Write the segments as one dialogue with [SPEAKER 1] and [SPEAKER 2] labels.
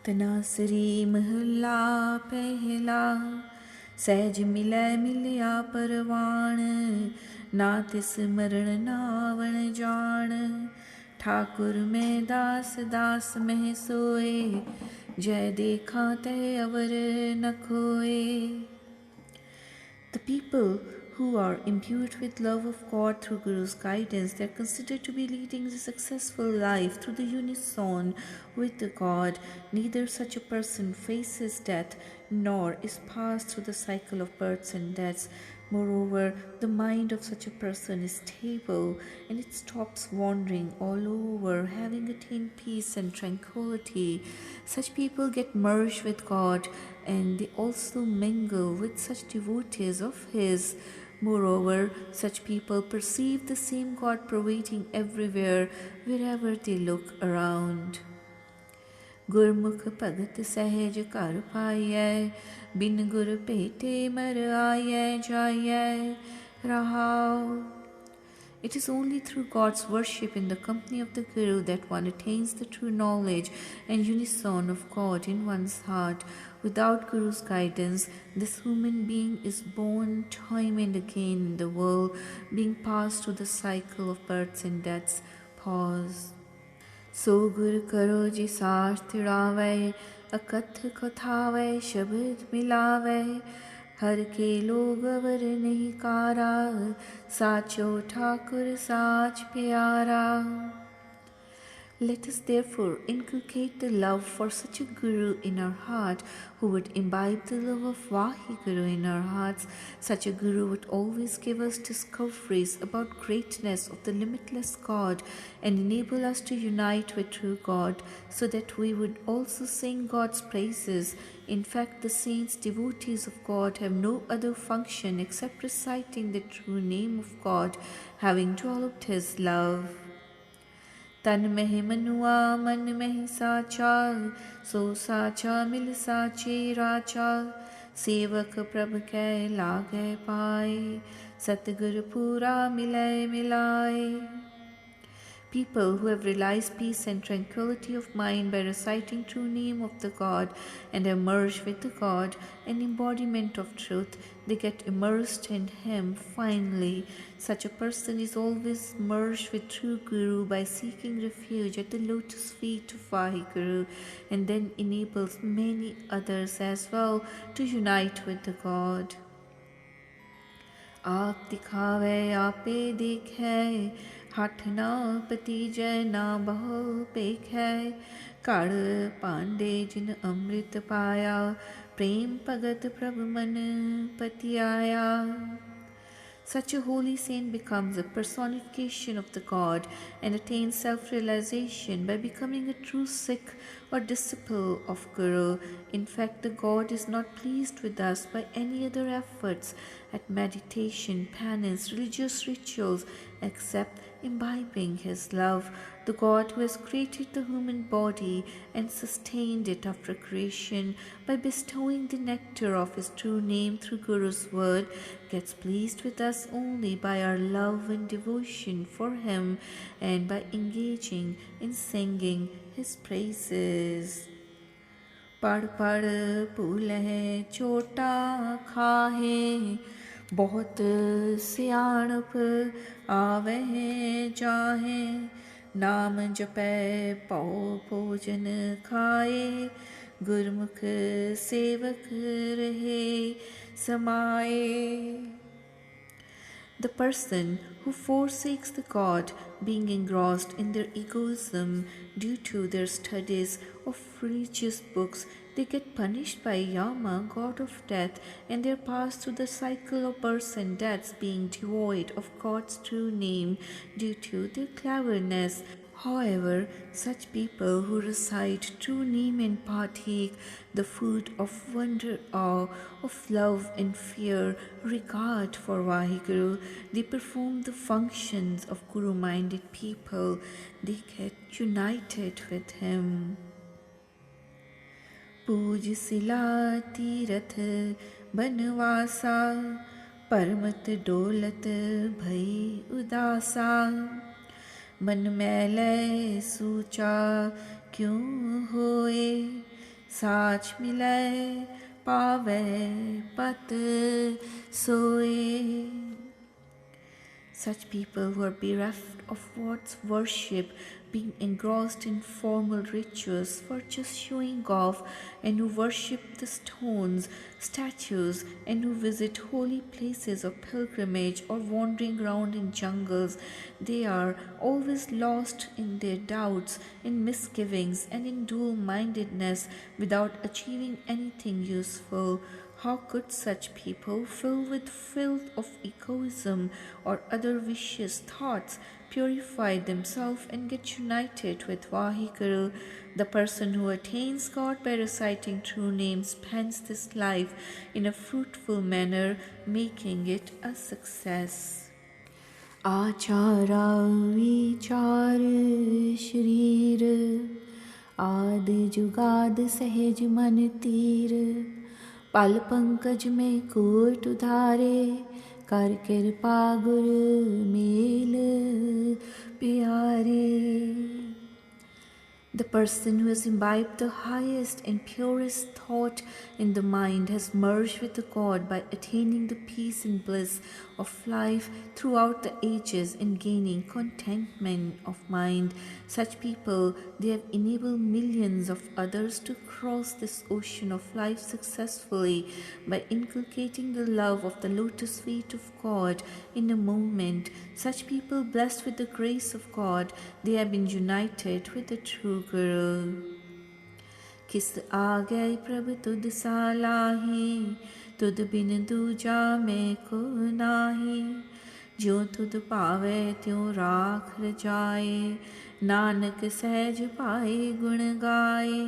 [SPEAKER 1] तनासरी महला पहला सहज मिलै मिलया परवान ना तिस मरण नावण जान ठाकुर में दास दास में सोए जय देखा तय अवर न खोए. The people who are imbued with love of God through Guru's guidance, they are considered to be leading a successful life through the unison with the God. Neither such a person faces death nor is passed through the cycle of births and deaths. Moreover, the mind of such a person is stable and it stops wandering all over, having attained peace and tranquility. Such people get merged with God and they also mingle with such devotees of His. Moreover, such people perceive the same God pervading everywhere, wherever they look around. गुरमुख भगत सहज कर पाइयै बिन गुर भेटे मर आइयै जाइयै रहाओ. It is only through God's worship in the company of the Guru that one attains the true knowledge and unison of God in one's heart. Without Guru's guidance, this human being is born time and again in the world, being passed through the cycle of births and deaths. Pause. So gur karo ji sath tirave, akath kathave, shabad milave, हर के लोग अवर नहीं कारा साचो ठाकुर साच प्यारा. Let us therefore inculcate the love for such a Guru in our heart who would imbibe the love of Vaheguru in our hearts. Such a Guru would always give us discoveries about greatness of the limitless God and enable us to unite with true God so that we would also sing God's praises. In fact, the saints, devotees of God, have no other function except reciting the true name of God, having developed His love. तन में मनुआ मन में साचा सो साचा मिल साचे राचा सेवक प्रभ कै लागे पाए सतगुर पूरा मिलाए मिलाए. People who have realized peace and tranquility of mind by reciting true name of the God and have merged with the God, an embodiment of truth, they get immersed in Him finally. Such a person is always merged with true Guru by seeking refuge at the lotus feet of Vaheguru and then enables many others as well to unite with the God. आप दिखावे आपे देखे हठ ना पतिजय ना बहु पेखै कड़ पांडे जिन अमृत पाया प्रेम भगत प्रभु मन पति आया. Such a holy saint becomes a personification of the God and attains self-realization by becoming a true Sikh or disciple of Guru. In fact, the God is not pleased with us by any other efforts at meditation, penance, religious rituals, except imbibing His love. The God who has created the human body and sustained it after creation by bestowing the nectar of His true name through Guru's word gets pleased with us only by our love and devotion for Him and by engaging in singing His praises. पढ़ पढ़ भूलह छोटा खाहे बहुत सियाणप आवह जाहे नाम जपै पौ भोजन खाए गुरमुख सेवक रहे समाए. The person who forsakes the God, being engrossed in their egoism due to their studies of religious books, they get punished by Yama, god of death, and they are passed through the cycle of births and deaths, being devoid of God's true name due to their cleverness. However, such people who recite true name and partake the food of wonder, awe, of love and fear, regard for Vaheguru, they perform the functions of Guru-minded people. They get united with Him. पूज सिला तीरथ बनवासा परमत डोलत भई उदासा मन मैले सूचा क्यों होए साच मिलै पावै पत सोए. Such people who are bereft of God's worship, being engrossed in formal rituals for just showing off, and who worship the stones, statues, and who visit holy places of pilgrimage or wandering around in jungles, they are always lost in their doubts, in misgivings, and in dual-mindedness without achieving anything useful. How could such people, filled with filth of egoism or other vicious thoughts, purify themselves and get united with Vaheguru? The person who attains God by reciting true names spends this life in a fruitful manner, making it a success. आचारा विचार शरीर आद जुगाद सहज मन तीर पल पंकज में coat उधारे कर कृपा गुर मेल प्यारे. The person who has imbibed the highest and purest thought in the mind has merged with the God by attaining the peace and bliss of life throughout the ages and gaining contentment of mind. Such people, they have enabled millions of others to cross this ocean of life successfully by inculcating the love of the lotus feet of God in a moment. Such people, blessed with the grace of God, they have been united with the true Guru. किस आगे प्रभु तुद सालाही तुद बिन दूजा मैं को नाही जो तुद पावे त्यों राख रजाए नानक सहज पाए गुण गाए.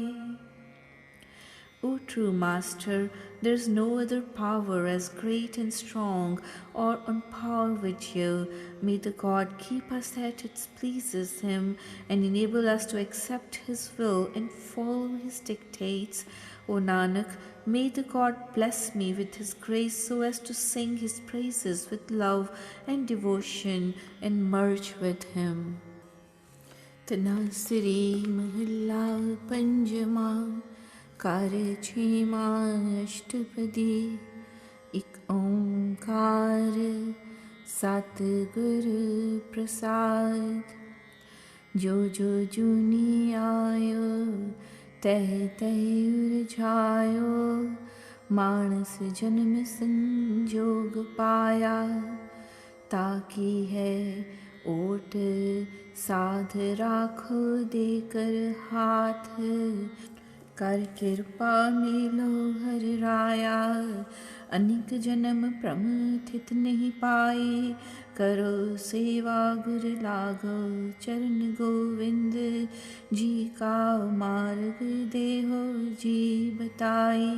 [SPEAKER 1] O true Master, there is no other power as great and strong or on par with you. May the God keep us that it pleases Him and enable us to accept His will and follow His dictates. O Nanak, may the God bless me with His grace so as to sing His praises with love and devotion and merge with Him. Tanasri Mahalla Panjama कार छेमा अष्टपदी एक ओंकार सतगुर प्रसाद जो जो जुनी आयो तह तह उरझायो मानस जन्म संजोग पाया ताकि है ओट साध राखो देकर हाथ कर कृपा मिलो हर राया अनेक जन्म प्रमथित नहीं पाए करो सेवा गुर लागो चरण गोविंद जी का मार्ग देहो जी बताई.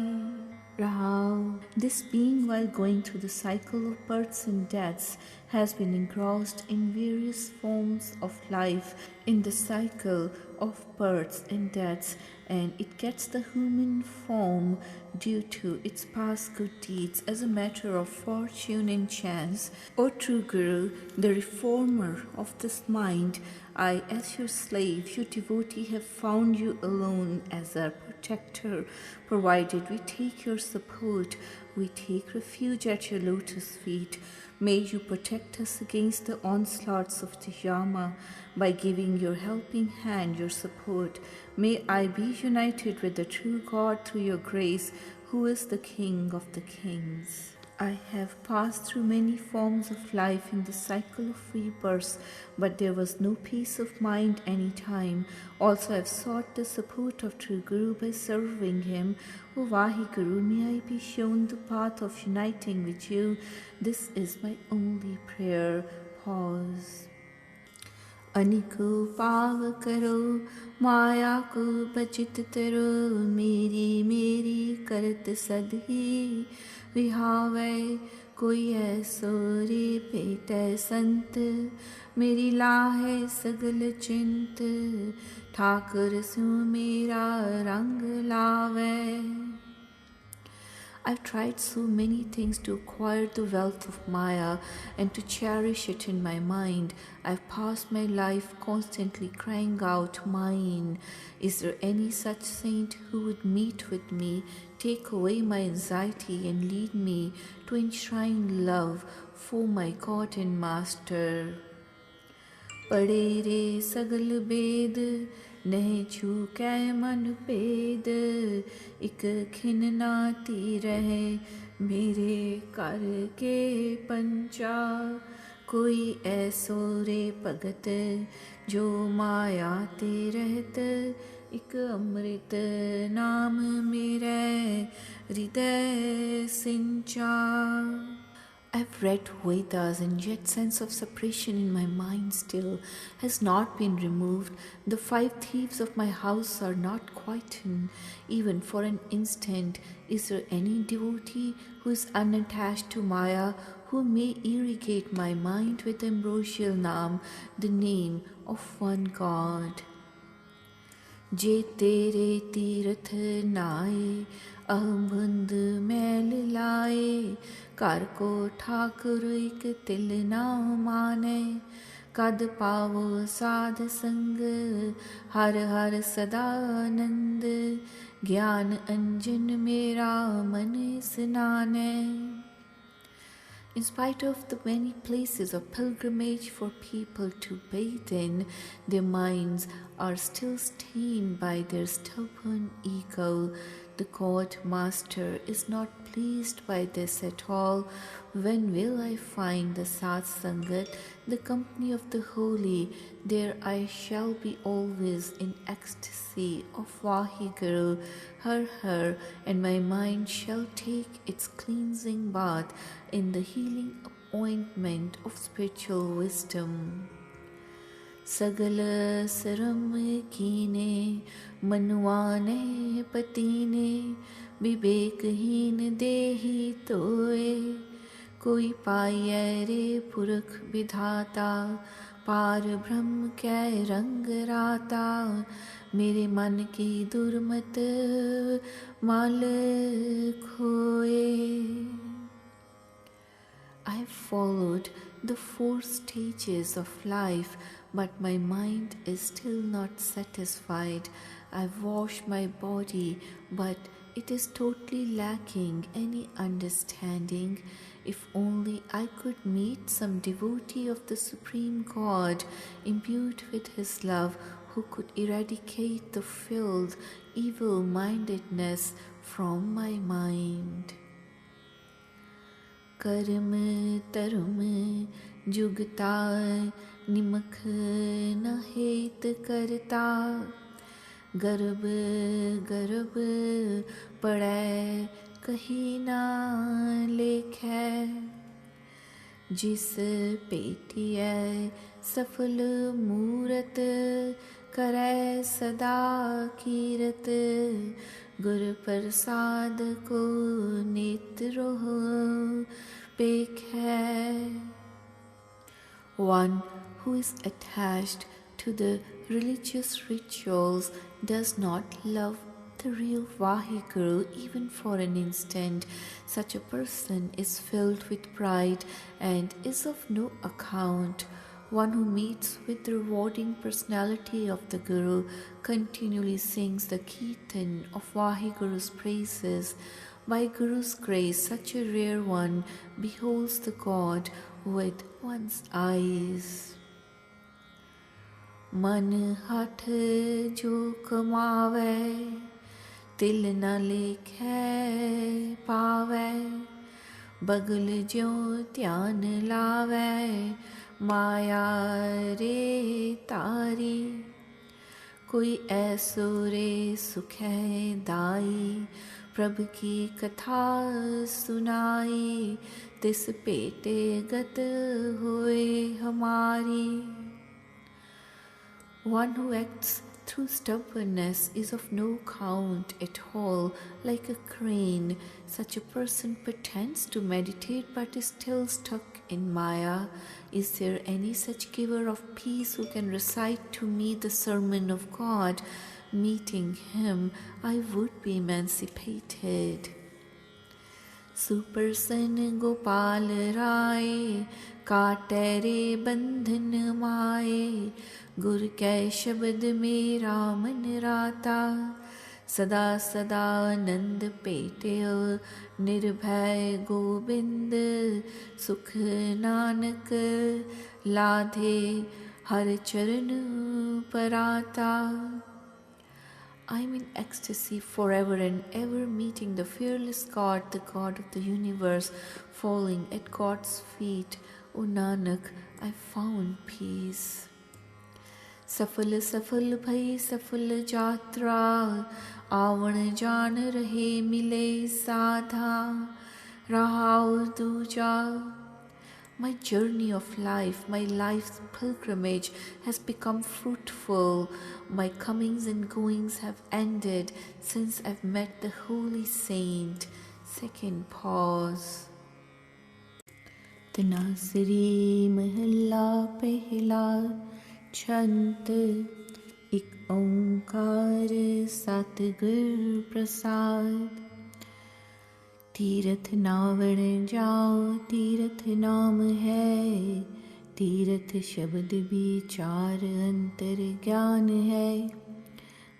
[SPEAKER 1] Rahul, this being while going through the cycle of births and deaths has been engrossed in various forms of life in the cycle of births and deaths, and it gets the human form due to its past good deeds as a matter of fortune and chance. O true Guru, the reformer of this mind, I, as your slave, your devotee, have found you alone as our protector. Provided we take your support, we take refuge at your lotus feet. May you protect us against the onslaughts of the Yama by giving your helping hand your support. May I be united with the true God through your grace, who is the King of the Kings. I have passed through many forms of life in the cycle of rebirths, but there was no peace of mind any time. Also, I have sought the support of true Guru by serving him. O Vaheguru, may I be shown the path of uniting with you. This is my only prayer. Pause. अनिको पाव करो माया को बचित तरो मेरी मेरी करत सदही विहावे कोई ऐसो रे पेट संत मेरी लाहे सगल चिंत ठाकुर सु मेरा रंग लावे. I've tried so many things to acquire the wealth of Maya and to cherish it in my mind. I've passed my life constantly crying out, mine. Is there any such saint who would meet with me, take away my anxiety, and lead me to enshrine love for my God and Master? पढ़े रे सगल बेद नहीं छूकै मन भेद एक खिन नाती रहे मेरे कर के पंचा कोई ऐसो रे भगत जो माया ते रहत एक अमृत नाम मेरे हृदय सिंचा. I've read Vedas and yet sense of separation in my mind still has not been removed. The 5 thieves of my house are not quietened even for an instant. Is there any devotee who is unattached to Maya who may irrigate my mind with ambrosial Naam, the name of one God? जे तेरे तीरथ नाए अहबंद मैल लाए कर को ठाकुर एक तिल ना माने कद पावो साध संग हर हर सदानंद ज्ञान अंजन मेरा मन स्नाने. In spite of the many places of pilgrimage for people to bathe in, their minds are still stained by their stubborn ego. The God Master is not pleased by this at all. When will I find the Sat Sangat, the company of the holy? There I shall be always in ecstasy of Vaheguru, Har, and my mind shall take its cleansing bath in the healing ointment of spiritual wisdom. Sagala saram कीने मनुआने पतीने विवेकहीन देही तोए कोई पाए रे पुरख विधाता पार ब्रह्म कै रंग राता मेरे मन की दुर्मत माल खोए. I have followed the 4 stages of life, but my mind is still not satisfied. I've washed my body, but it is totally lacking any understanding. If only I could meet some devotee of the Supreme God, imbued with His love, who could eradicate the filth, evil-mindedness from my mind. कर्म तरम जुगता निमख न हेत करता गर्भ गर्भ पड़ै कहीं ना लेखै जिस पेटियै सफल मूरत करै सदा कीरत गुर प्रसाद को नेत्रो पेखै. One who is attached to the religious rituals does not love the real Vaheguru even for an instant. Such a person is filled with pride and is of no account. One who meets with the rewarding personality of the Guru continually sings the Kirtan of Vaheguru's praises. By Guru's grace, such a rare one beholds the God with one's eyes. मन हठ जो कमावे तिल न लेखै पावे बगल ज्यों ध्यान लावे माया रे तारी कोई ऐसो रे सुखै दाई प्रभु की कथा सुनाई तिस पेटे गत होए हमारी. One who acts through stubbornness is of no count at all, like a crane. Such a person pretends to meditate but is still stuck in Maya. Is there any such giver of peace who can recite to me the sermon of God? Meeting him, I would be emancipated. सुप्रसन्न Gopal Rai, काटे रे बंधन माए। गुर कै शब्द मेरा मन राता, सदा सदा आनंद पेटियो। निर्भय गोविंद सुख नानक, लाधे हर चरण पराता। I am in ecstasy forever and ever, meeting the fearless God, the God of the universe, falling at God's feet. O Nanak, I found peace. सफल सफल भई सफल यात्रा, आवन जान रहे मिले साधा। रहाउ दूजा। My journey of life, my life's pilgrimage has become fruitful. My comings and goings have ended since I've met the holy saint. Second pause. Tanasri mahalla pehla, chant ik onkar satgur prasad। Tirath नावण जाओ तीरथ नाम है, तीरथ शब्द विचार अंतर ज्ञान है।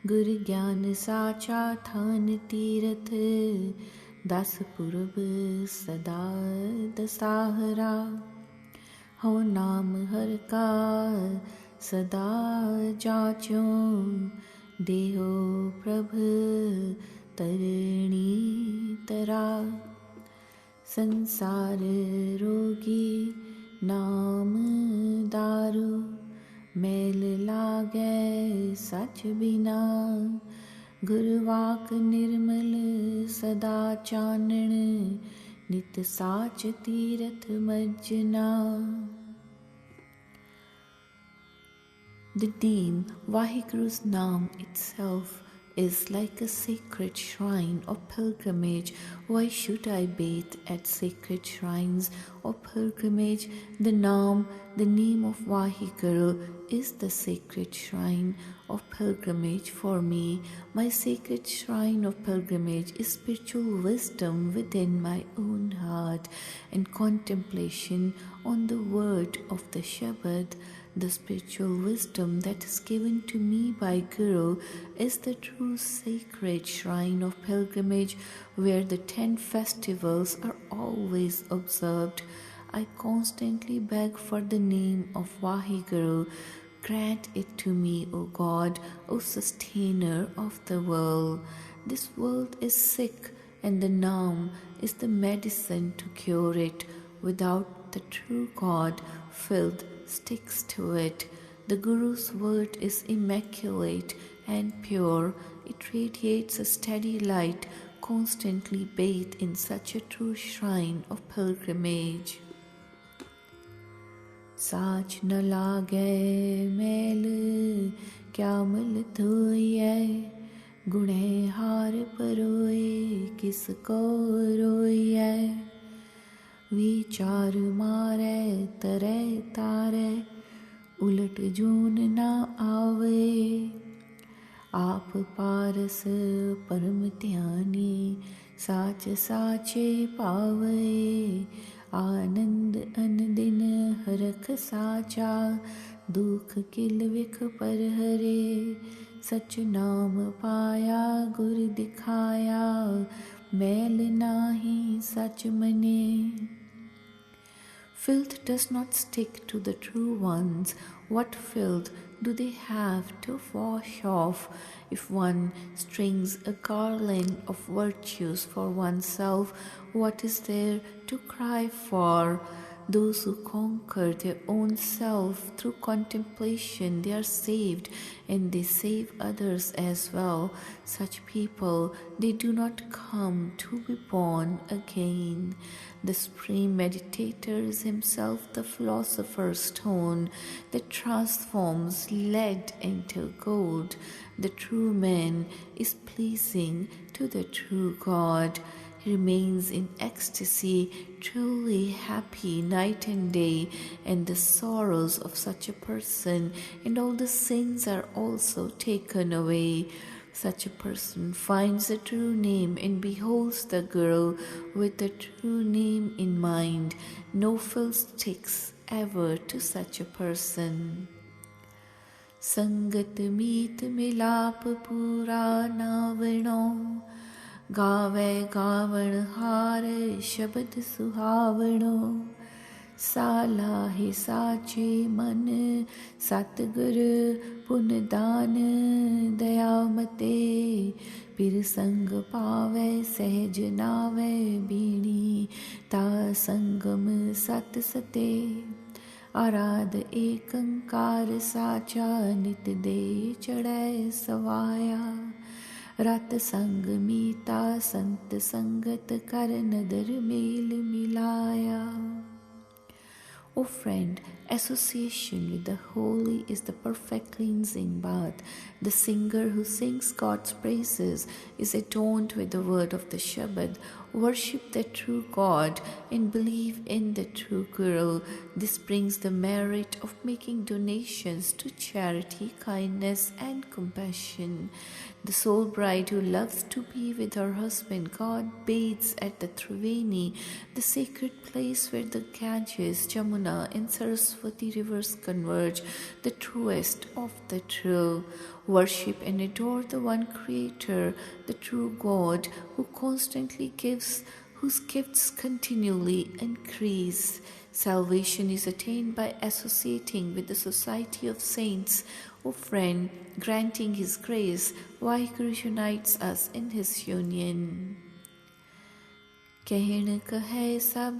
[SPEAKER 1] गुर ज्ञान साचा थान तीरथ, दस पूर्व सदा दसाहरा। हो नाम हर का सदा जाचो, देहो प्रभ तरणी तरा। संसार रोगी नाम दारू, मैल लागे सच बिना। गुरवाक निर्मल सदा चानण, नित साच Tirath मज्जना। The name, Vahiguru's name itself, is like a sacred shrine of pilgrimage. Why should I bathe at sacred shrines of pilgrimage? The name of Vahiguru is the sacred shrine of pilgrimage for me. My sacred shrine of pilgrimage is spiritual wisdom within my own heart and contemplation on the word of the Shabad. The spiritual wisdom that is given to me by Guru is the true sacred shrine of pilgrimage, where the 10 festivals are always observed. I constantly beg for the name of Vahiguru. Grant it to me, O God, O sustainer of the world. This world is sick, and the name is the medicine to cure it. Without the true God, filth sticks to it. The Guru's word is immaculate and pure. It radiates a steady light, constantly bathed in such a true shrine of pilgrimage. साच न लागे मैल क्या मल धोइए, गुणे हार परोए किसको रोइए। विचार मारे तरे तारे, उलट जून ना आवे। आप पारस परम ध्यानी, साच साचे पावे। आनंद अनदिन हरख साचा, दुख किल विख पर हरे। सच नाम पाया गुर दिखाया, मैल नाही सच मने। Filth does not stick to the true ones. What filth do they have to wash off? If one strings a garland of virtues for oneself, what is there to cry for? Those who conquer their own self through contemplation, they are saved, and they save others as well. Such people, they do not come to be born again. The supreme meditator is himself the philosopher's stone that transforms lead into gold. The true man is pleasing to the true God. He remains in ecstasy, truly happy night and day, and the sorrows of such a person and all the sins are also taken away. Such a person finds the true name and beholds the Guru with the true name in mind. No fiddlesticks ever to such a person. Sangat meet milap pura navano, gave gavan har shabad suhavano. साला ही साचे मन सतगुर पुन दान दयामते पिर संग पावे सहज नावे बीणी ता संगम सत सते आराध एकंकार साचा नित दे चढ़ै सवाया रत संग मीता संत संगत कर नदर मेल मिलाया. O friend, association with the holy is the perfect cleansing bath. The singer who sings God's praises is adorned with the word of the Shabad. Worship the true God and believe in the true Guru. This brings the merit of making donations to charity, kindness, and compassion. The soul bride who loves to be with her husband God bathes at the Triveni, the sacred place where the Ganges, Jamuna, and Saraswati rivers converge, the truest of the true. Worship and adore the one Creator, the true God, who constantly gives, whose gifts continually increase. Salvation is attained by associating with the society of saints. O friend, granting His grace, Vaheguru unites us in His union. कहन कहे सब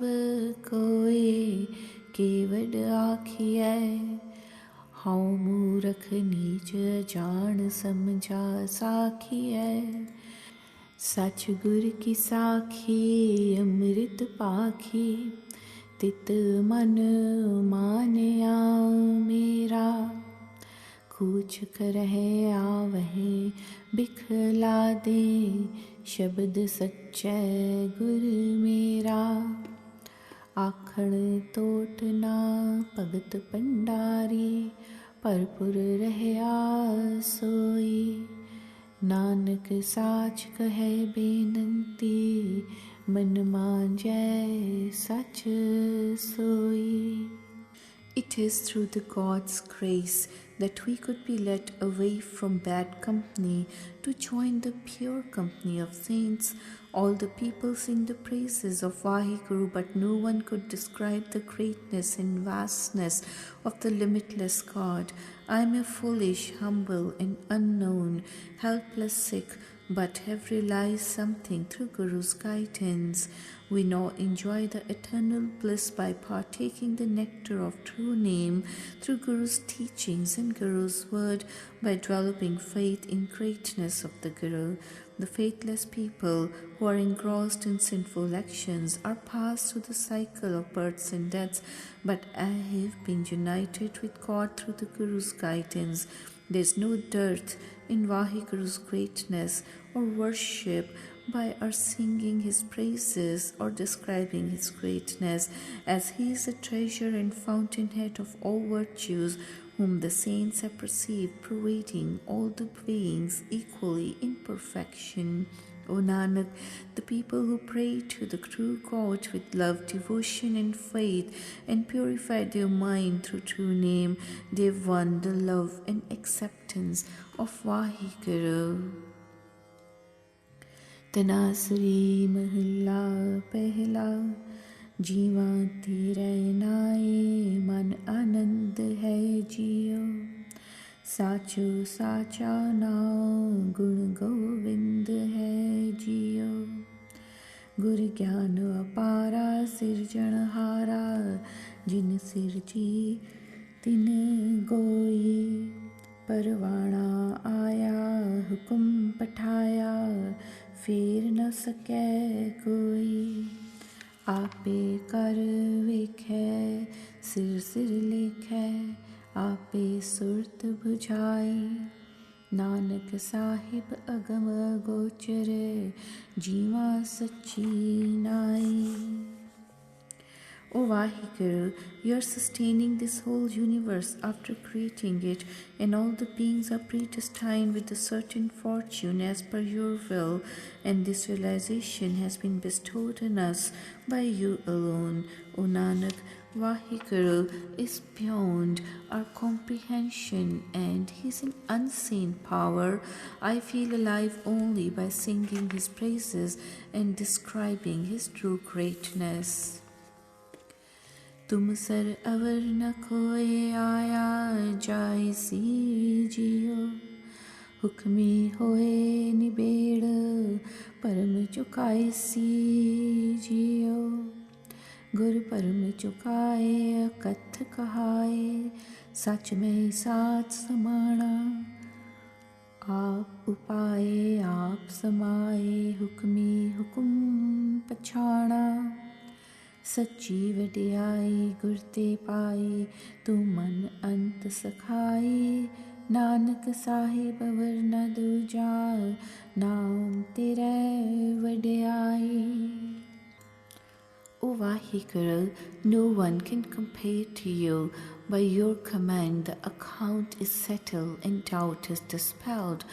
[SPEAKER 1] कोई केवड आखिए हाँ मूरख नीच जान समझा साखिए सच गुर की साखी अमृत पाखी तित मन मानया मेरा कूच करहे आवहे बिखला दे शब्द सच्चे गुर मेरा आखण तोट ना भगत भंडारी भरपुर रहया सोई नानक साच कहे बेनंती मन मांजै सच सोई. It is through the God's grace that we could be led away from bad company to join the pure company of saints. All the people sing the praises of Vaheguru, but no one could describe the greatness and vastness of the limitless God. I am a foolish, humble, and unknown, helpless Sikh, but have realized something through Guru's guidance. We now enjoy the eternal bliss by partaking the nectar of true name through Guru's teachings and Guru's word, by developing faith in greatness of the Guru. The faithless people who are engrossed in sinful actions are passed through the cycle of births and deaths, but I have been united with God through the Guru's guidance. There is no dearth in Vaheguru's greatness or worship by our singing His praises or describing His greatness, as He is the treasure and fountainhead of all virtues, whom the saints have perceived pervading all the beings equally in perfection. O Nanak, the people who pray to the true God with love, devotion and faith and purify their mind through true name, they have won the love and acceptance of Vaheguru. तनासरी महला पहला जीवा तेरे नाए मन आनंद है जियो साचो साचा नाम गुण गोविंद है जियो गुर ज्ञान अपारा सिरजनहारा जिन सिरजी तिन गोई परवाना आया हुक्म पठाया फेर न सकै कोई आपे कर वेखै सिर सिर लेखै आपे सुरत बुझाई नानक साहिब अगम गोचर जीवा सच्ची नाई. O Vaheguru, you are sustaining this whole universe after creating it, and all the beings are predestined with a certain fortune as per your will, and this realization has been bestowed on us by you alone. O Nanak, Vaheguru is beyond our comprehension, and He is an unseen power. I feel alive only by singing His praises and describing His true greatness. तुम sir अवर न खोए आया जाय सी जियो, हुक्मी होए निबेड़ परम चुकाए सी जियो, गुर परम चुकाए कथ कहाए, सच में साथ समाना, आप उपाए आप समाए, हुक्मी हुक्म पछाना, सच्ची वडियाई गुर ते पाई, तू मन अंत सखाई, नानक साहिब अवर न दूजा, नाम तेरे वडियाई. O Vaheguru, no one can compare to you. By your command the account is settled and doubt is dispelled.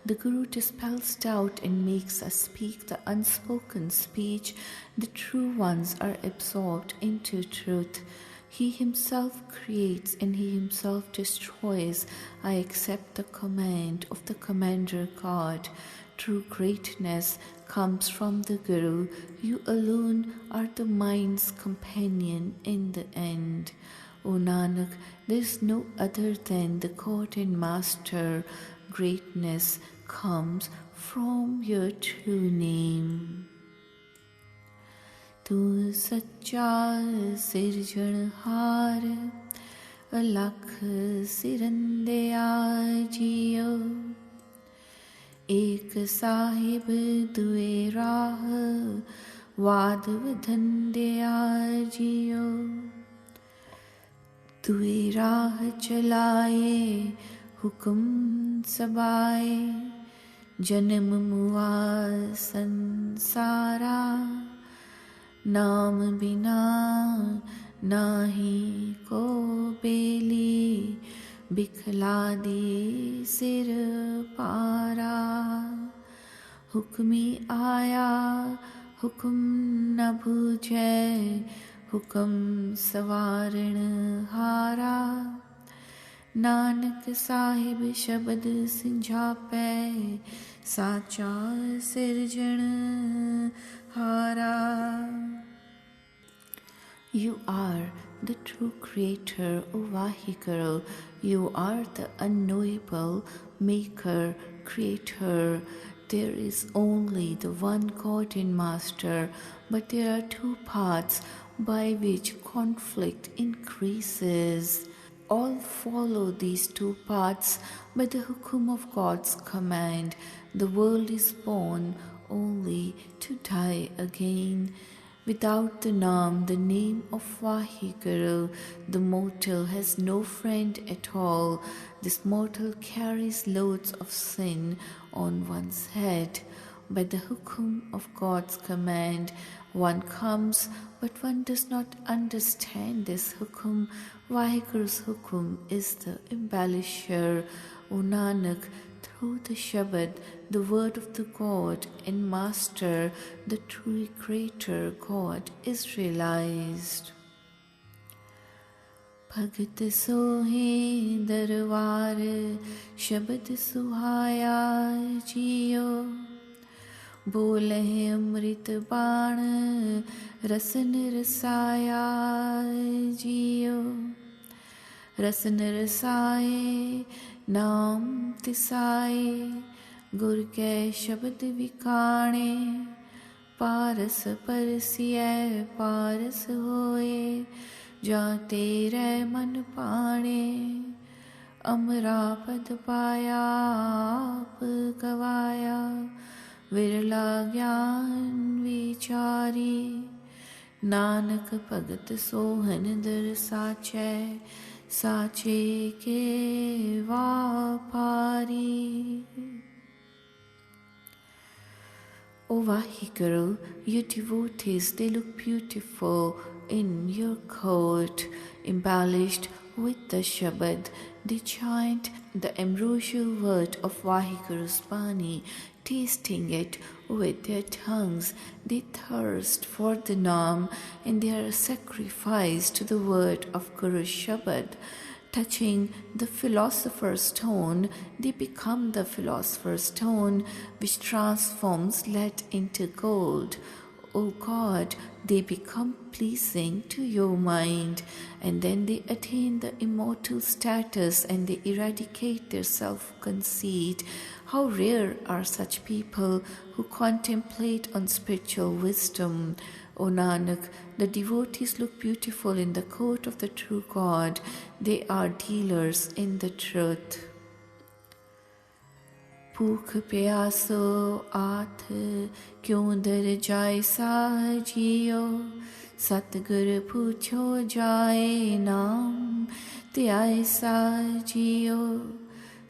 [SPEAKER 1] The Guru dispels doubt and makes us speak the unspoken speech. The true ones are absorbed into truth. He himself creates and he himself destroys. I accept the command of the Commander God. True greatness comes from the Guru. You alone are the mind's companion in the end. O Nanak, there is no other than the God and Master. Greatness comes from your true name. Tu sacha sirjanhar, alakh sirandaya jiyo, एक साहिब दुए राह, वाद वधंदया जियो, दुए राह चलाए हुक्म सबाए, जन्म मुआ संसारा, नाम बिना नाही को बेली, बिखला दी सिर पारा, हुक्मी आया हुक्म न बूझे, हुक्म सवारण हारा, नानक साहिब शब्द सिंझापै, साचा सिरजन हारा. You are the true creator, O Vaheguru. You are the unknowable maker, creator. There is only the one God and Master, but there are two paths by which conflict increases. All follow these two paths by the hukum of God's command. The world is born only to die again. Without the Naam, the name of Vaheguru, the mortal has no friend at all. This mortal carries loads of sin on one's head. By the hukum of God's command, one comes, but one does not understand this hukum. Vaheguru's hukum is the embellisher. O Nanak, through the Shabad, the word of the God and Master, the true Creator God is realized. Bhagat sohe darbar, Shabad suhaya jiyo, बोले अमृत बाण रसन रसाया जियो, रसन रसाए नाम तिसाए, गुर के शब्द विकाणे, पारस परसिए पारस होए, जा तेरे मन पाणे, अमरा पद पाया आप गवाया, विरला ज्ञान विचारी, नानक भगत सोहन दर साचे, साचे के वापारी. O Vaheguru, your devotees, they look beautiful in your court, embellished with the Shabad. They chant the ambrosial word of Vaheguru's Bani, tasting it with their tongues. They thirst for the Naam and they are sacrificed to the word of Guru's Shabad. Touching the philosopher's stone, they become the philosopher's stone, which transforms lead into gold. O God, they become pleasing to your mind, and then they attain the immortal status and they eradicate their self-conceit. How rare are such people who contemplate on spiritual wisdom. O Nanak, the devotees look beautiful in the court of the true God. They are dealers in the truth. भूख प्यासो आथ क्यों दर जाए साजियो सतगुर पूछो जाए नाम त्याए साजियो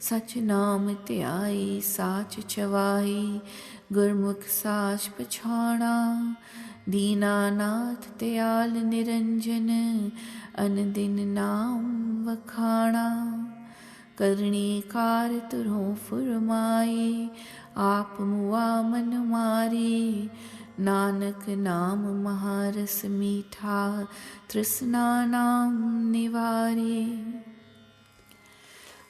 [SPEAKER 1] सच नाम त्याई साच चवाई गुरमुख साच पछाणा दीनानाथ दयाल निरंजन अन दिन नाम वखाणा करणी कार तुरों फुरमाई आप मुआ मन मारी नानक नाम महारस मीठा तृष्णा नाम निवारी.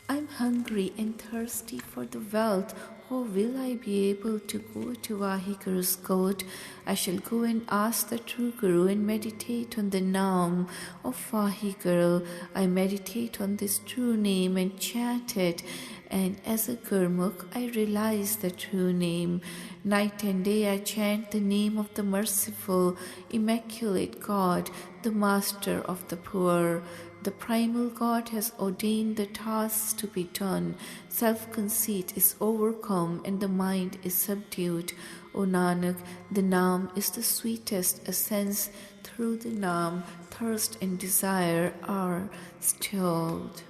[SPEAKER 1] I'm hungry and thirsty for the wealth. How will I be able to go to Vaheguru's court? I shall go and ask the true Guru and meditate on the Naam of Vaheguru. I meditate on this true name and chant it, and as a Gurmukh I realize the true name. Night and day I chant the name of the merciful, immaculate God, the master of the poor. The primal God has ordained the tasks to be done. Self-conceit is overcome and the mind is subdued. O Nanak, the Naam is the sweetest essence. Through the Naam, thirst and desire are stilled.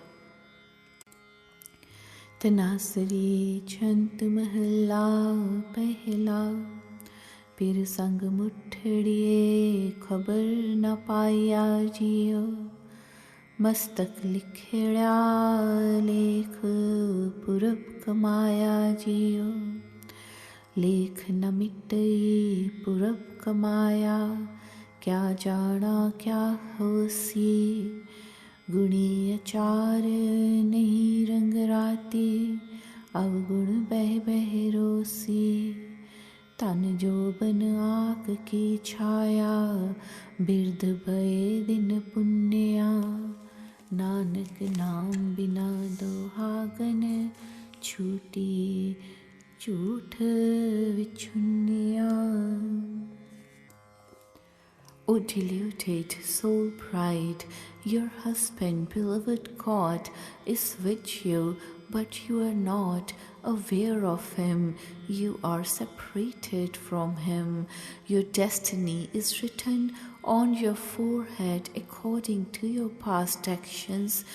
[SPEAKER 1] Tanasari Chant Mahalla Pehla Pir Sang Mutthadiye Khabar na paya jiyo मस्तक लिखड़ा लेख पुरब कमाया जियो लेख न मिटई पुरब कमाया क्या जाना क्या होसी गुणी अचार नहीं रंग राती अवगुण बह बह रोसी तन जो बन आक की छाया बिरध भये दिन पुण्या नानक नाम बिना दोहागन छूटी झूठ विचुनिया. O deluded soul pride, your husband, beloved God, is with you, but you are not aware of him. You are separated from him. Your destiny is written on your forehead according to your past actions.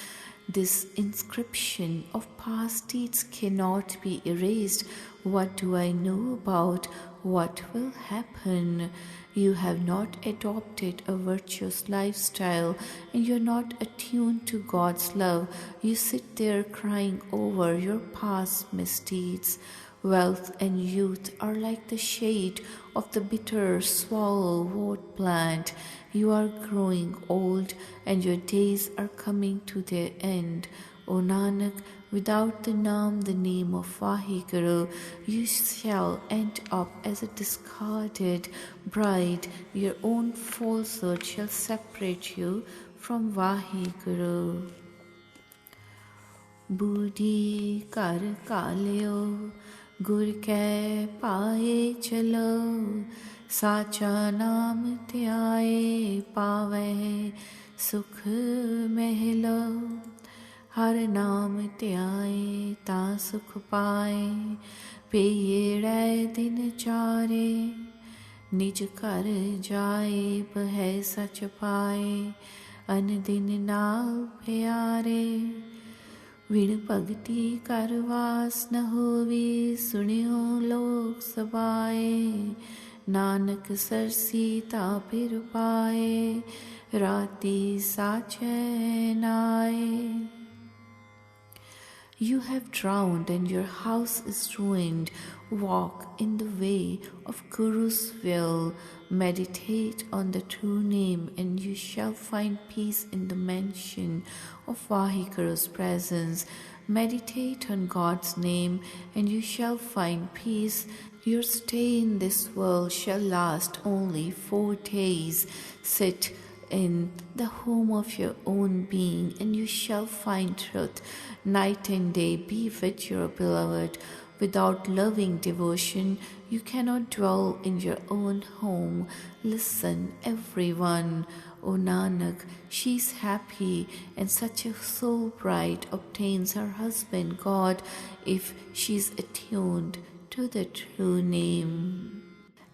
[SPEAKER 1] This inscription of past deeds cannot be erased. What do I know about what will happen? You have not adopted a virtuous lifestyle and you're not attuned to God's love. You sit there crying over your past misdeeds. Wealth and youth are like the shade of the bitter swallow-wort plant. You are growing old and your days are coming to their end. O Nanak, without the Naam, the name of Vaheguru, you shall end up as a discarded bride. Your own falsehood shall separate you from Vaheguru. Budi kar kalyo gur ke paaye chalo sacha naam त्याए पावे सुख महलो हर नाम त्याए ता सुख पाए पेड़े दिन चारे निज घर जाए बह सच पाए अन दिन नाल प्यारे विण भगति कर वास न होवी सुनियो लोक सबाए नानक सरसी तापिर पाए, राती साचे नाए. You have drowned and your house is ruined. Walk in the way of Guru's will. Meditate on the true name and you shall find peace in the mansion of Vahiguru's presence. Meditate on God's name and you shall find peace. Your stay in this world shall last only 4 days. Sit in the home of your own being and you shall find truth. Night and day be with your beloved. Without loving devotion, you cannot dwell in your own home. Listen, everyone. O Nanak, she is happy, and such a soul bride obtains her husband God if she is attuned to the true name.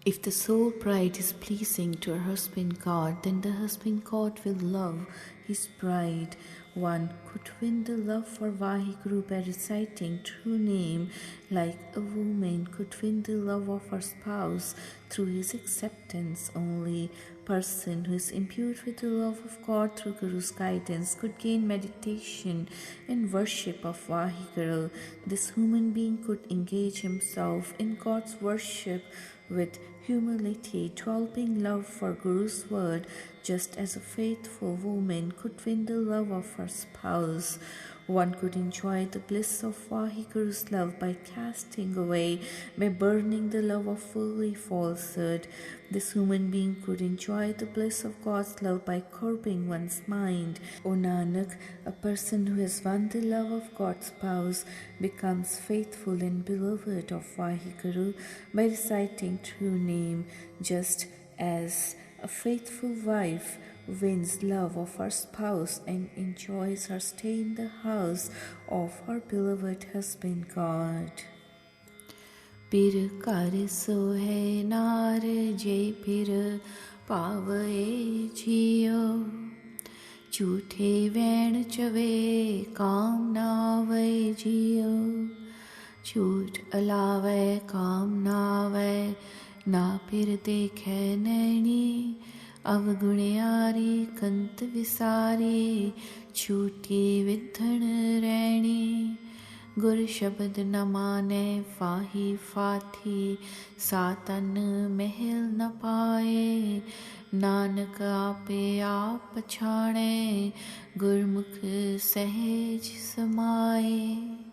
[SPEAKER 1] If the soul bride is pleasing to her husband God, then the husband God will love his bride. One could win the love for Vahiguru by reciting true name, like a woman could win the love of her spouse through his acceptance. Only person who is imbued with the love of God through Guru's guidance could gain meditation and worship of Vahiguru. This human being could engage himself in God's worship with humility, developing love for Guru's word, just as a faithful woman could win the love of her spouse. One could enjoy the bliss of Vahiguru's love by casting away, by burning the love of worldly falsehood. This human being could enjoy the bliss of God's love by curbing one's mind. O Nanak, a person who has won the love of God's spouse becomes faithful and beloved of Vahiguru by reciting true name, just as a faithful wife wins love of her spouse and enjoys her stay in the house of her beloved husband God. Bir kar sohe nar je pir pavaye jiyo, jhoote vain chave kaam na vai jiyo, jhoot alave kaam na vai, na pir dekhe naini, अवगुण्यारी कंत विसारी, छूटी विधन रैणी. गुर शब्द न माने फाही फाथी, सातन महल न पाए. नानक आपे आप पछाणे, गुरमुख सहज समाए.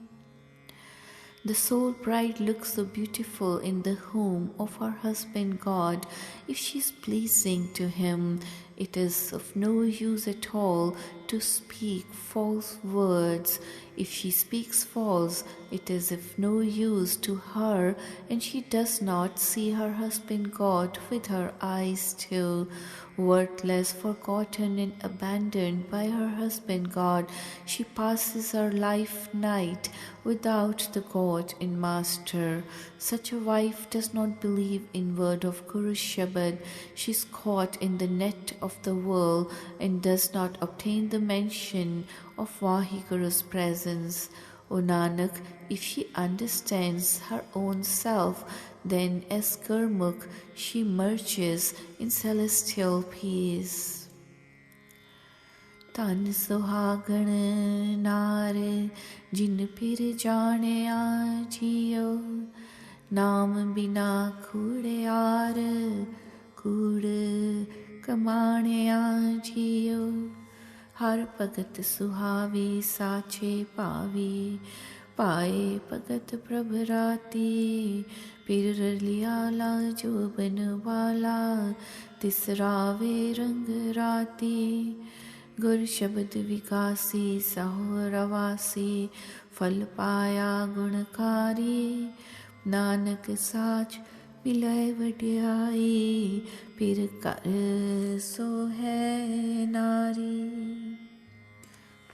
[SPEAKER 1] The soul bride looks so beautiful in the home of her husband God. If she is pleasing to him, it is of no use at all to speak false words. If she speaks false, it is of no use to her, and she does not see her husband God with her eyes too. Worthless, forgotten, and abandoned by her husband God, she passes her life night without the God and Master. Such a wife does not believe in word of Guru Shabad. She is caught in the net of the world and does not obtain the mention of Vahiguru's presence. O Nanak, if she understands her own self, then as Gurmukh she merges in celestial peace. Tan suhagan naar jin pir jaane jiyo, naam bina kude aar kude kamane jiyo. हर भगत सुहावी साचे पावी, पाए भगत प्रभ राती. पिर लियाला जो बनवाला, तिसरावे रंग राती. गुर शब्द विकासी सहो रवासी, फल पाया गुणकारी. नानक साच मिलय वड्याई, पिर कर सो है नारी.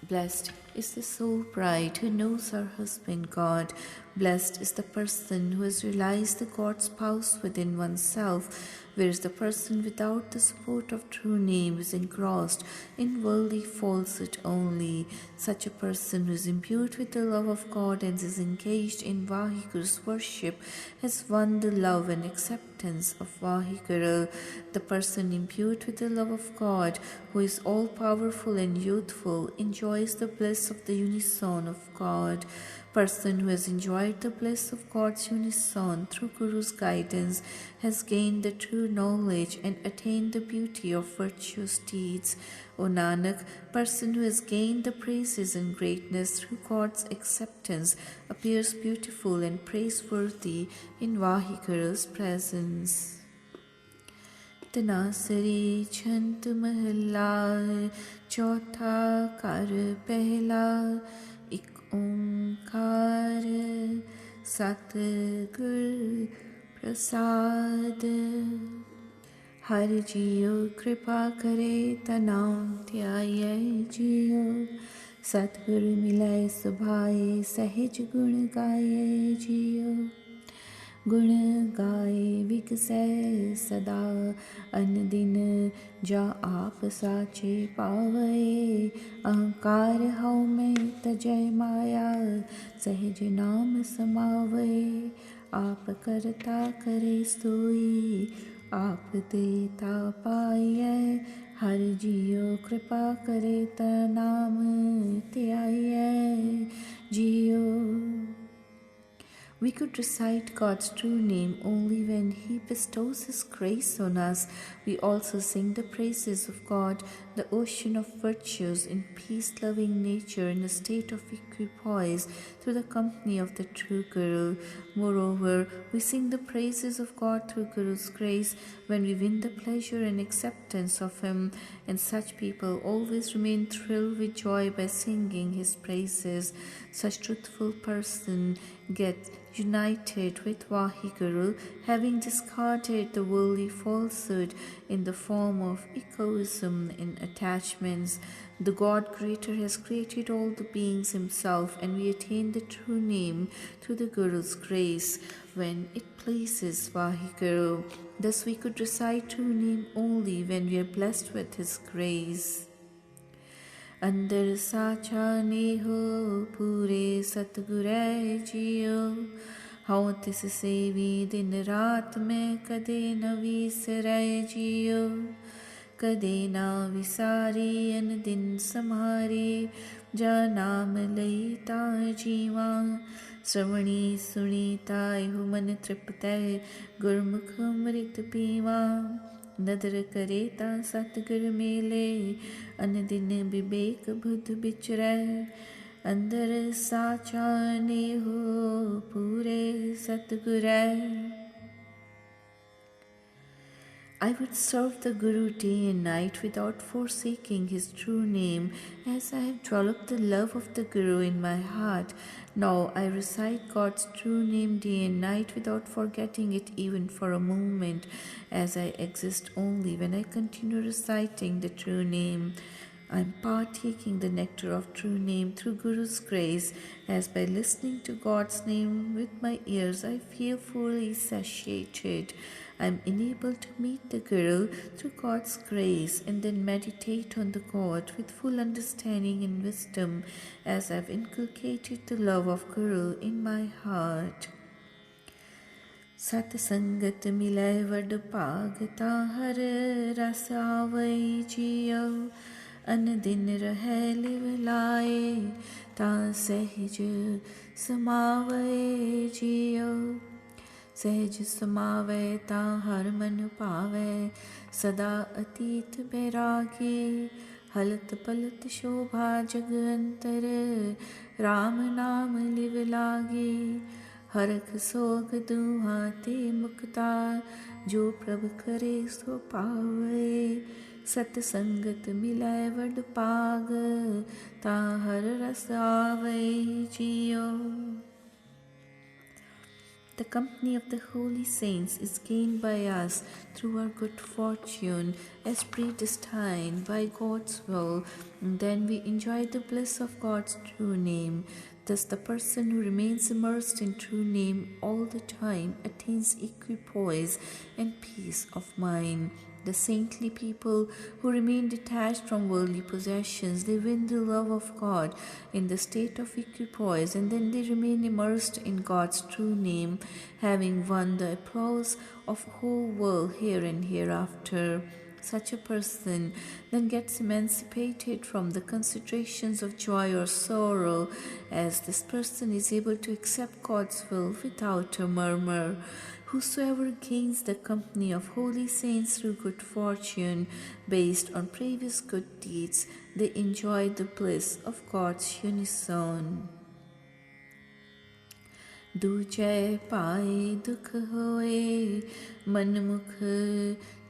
[SPEAKER 1] Blessed is the soul bride who knows her husband God. Blessed is the person who has realized the God spouse within oneself. whereas the person without the support of true name is engrossed in worldly falsehood only. Such a person who is imbued with the love of God and is engaged in Vahiguru's worship has won the love and acceptance of Vahiguru. The person imbued with the love of God, who is all-powerful and youthful, enjoys the bliss of the unison of God. Person who has enjoyed the bliss of God's unison through Guru's guidance has gained the true knowledge and attained the beauty of virtuous deeds. O Nanak, person who has gained the praises and greatness through God's acceptance appears beautiful and praiseworthy in Vahiguru's presence. तनासरी छंत महला चौथा कर पहला एक ओंकार सतगुर प्रसाद हर जियो कृपा करे तनाम ध्याये जियो सतगुरु मिलाए सुभाए सहज गुण गाये जियो गुण गाए विकसै सदा अन दिन जा आप साचे पावे अहंकार हऊ में तजय माया सहज नाम समावे आप करता करे सोई आप देता पाइयै हर जियो कृपा करे त नाम ध्यायै जियो. We could recite God's true name only when He bestows His grace on us. We also sing the praises of God, the ocean of virtues in peace-loving nature in a state of equipoise through the company of the true Guru. Moreover, we sing the praises of God through Guru's grace when we win the pleasure and acceptance of Him, and such people always remain thrilled with joy by singing His praises. Such truthful person gets united with Vahiguru, having discarded the worldly falsehood in the form of egoism and attachments. The God Creator has created all the beings Himself, and we attain the true name through the Guru's grace when it pleases Vahiguru. Thus we could recite true name only when we are blessed with His grace. अंदर साचा नेहो पूरे सतगुरै जियो हऊँ तिस सेवी दिन रात में कदे न विसरै जियो कदे ना विसारी अन दिन समारे जा नाम लईता जीवा श्रवणी सुनीता एहु मन तृप्तै गुरमुख अमृत पीवा नदर करे ता सतगुर मेले अन दिन विवेक बुध बिचरै अंदर साचा नेहो पूरे सतगुरै. I would serve the Guru day and night without forsaking his true name, as I have developed the love of the Guru in my heart. Now I recite God's true name day and night without forgetting it even for a moment, as I exist only when I continue reciting the true name. I am partaking the nectar of true name through Guru's grace, as by listening to God's name with my ears I feel fully satiated. I am enabled to meet the Guru through God's grace and then meditate on the God with full understanding and wisdom, as I have inculcated the love of Guru in my heart. Sat sangat milai vad pagta har ras avai jiyo an din rahe liv lae ta sehaj samavai jiyo सहज समावै ता हर मन पावै सदा अतीत बैरागी हलत पलत शोभा जग अंतर राम नाम live लागी हरख सोग दुहा ते मुक्ता जो प्रभ करे सो पावै सत संगत मिलै वड पाग ता हर रस आवै जियो. The company of the holy saints is gained by us through our good fortune as predestined by God's will, and then we enjoy the bliss of God's true name. Thus, the person who remains immersed in true name all the time attains equipoise and peace of mind. The saintly people who remain detached from worldly possessions, they win the love of God in the state of equipoise, and then they remain immersed in God's true name, having won the applause of whole world here and hereafter. Such a person then gets emancipated from the considerations of joy or sorrow, as this person is able to accept God's will without a murmur. Whosoever gains the company of holy saints through good fortune, based on previous good deeds, they enjoy the bliss of God's unison. दूजै पाए दुख होए मनमुख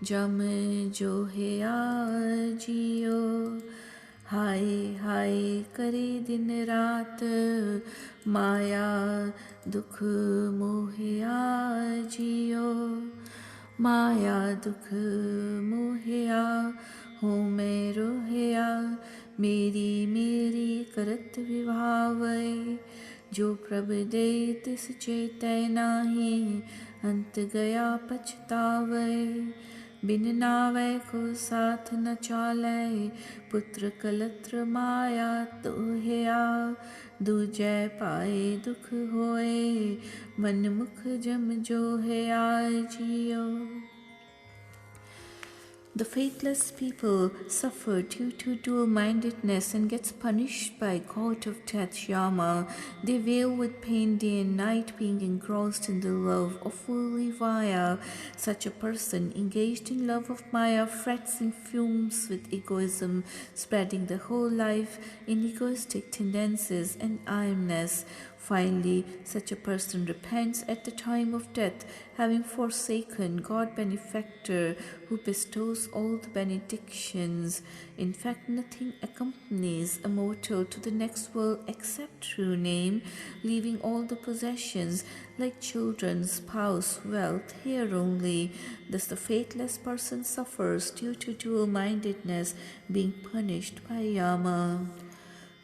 [SPEAKER 1] जम जो है जियो हाय हाय करे दिन रात माया दुख मोहिया जियो माया दुख मोहिया हो मैं रोहिया मेरी मेरी करत विभावै जो प्रभ दे तिस चेतै नाही अंत गया पछतावै बिन नावै को साथ न चालै पुत्र कलत्र माया तोहिया दूजै पाए दुख होए मन मुख जम जो है जियो. The faithless people suffer due to dual-mindedness and gets punished by God of death, Yama. They wail with pain day and night, being engrossed in the love of worldly Maya. Such a person, engaged in love of Maya, frets and fumes with egoism, spreading the whole life in egoistic tendencies and idleness. Finally, such a person repents at the time of death, having forsaken God benefactor who bestows all the benedictions. In fact, nothing accompanies a mortal to the next world except true name, leaving all the possessions like children, spouse, wealth here only. Thus the faithless person suffers due to dual-mindedness, being punished by Yama.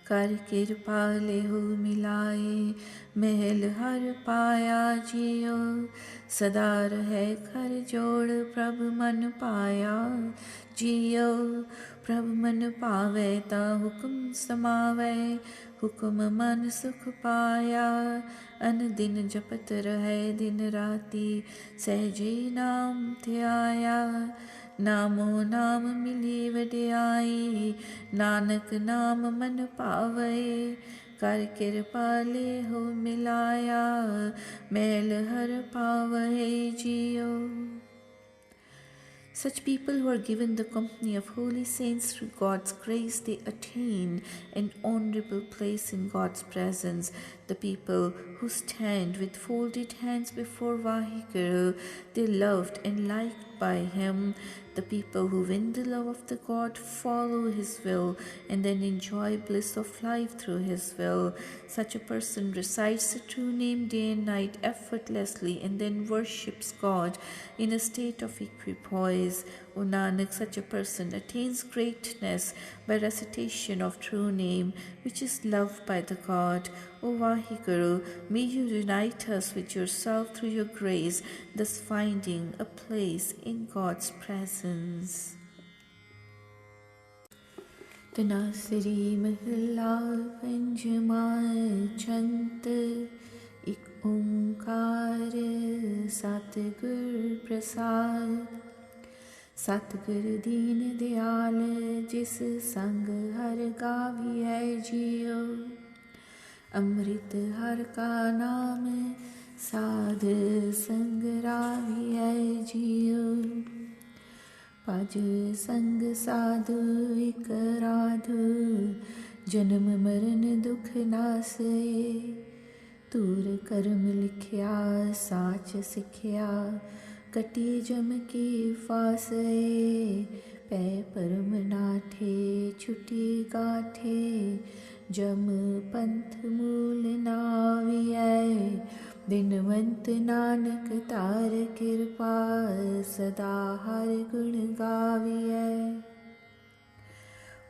[SPEAKER 1] कर कृपा लेहु मिलाए महल हर पाया जियो सदा रहे कर जोड़ प्रभ मन पाया जियो प्रभ मन पावे ता हुक्म समावे हुक्म मन सुख पाया अन दिन जपत रहे दिन राती सहजे नाम ध्याया नामो नाम मिली वड्याई नानक नाम मन पावे कर कृपा ले हो मिलाया मैल हर पावे जियो. Such people who are given the company of holy saints through God's grace, they attain an honorable place in God's presence. The people who stand with folded hands before Vaheguru, they loved and liked by Him. The people who win the love of the God follow His will and then enjoy bliss of life through His will. Such a person recites the true name day and night effortlessly and then worships God in a state of equipoise. O Nanak, such a person attains greatness by recitation of true name, which is loved by the God. O Vaheguru, may you unite us with yourself through your grace, thus finding a place in God's presence. Tanasri Mahla Panjama Chant Ik Omkar Satgur Prasad Satgur Deen Dayal Jis Sang Har Gaviye Jiyo Amrit Har Ka Naam Sad Sang Raviye Jiyo Paj Sang Sadhu Ik Radhu Janam Maran Dukh Nase Tur Karm Likhya Sach Sikhya Kati Jam Ki Fase Pੈ Param Nathe Chuti Gathe Jam Panth Mool Naviye Dinwant Nanak Tar Kirpa Sada Har Gun Gaviye.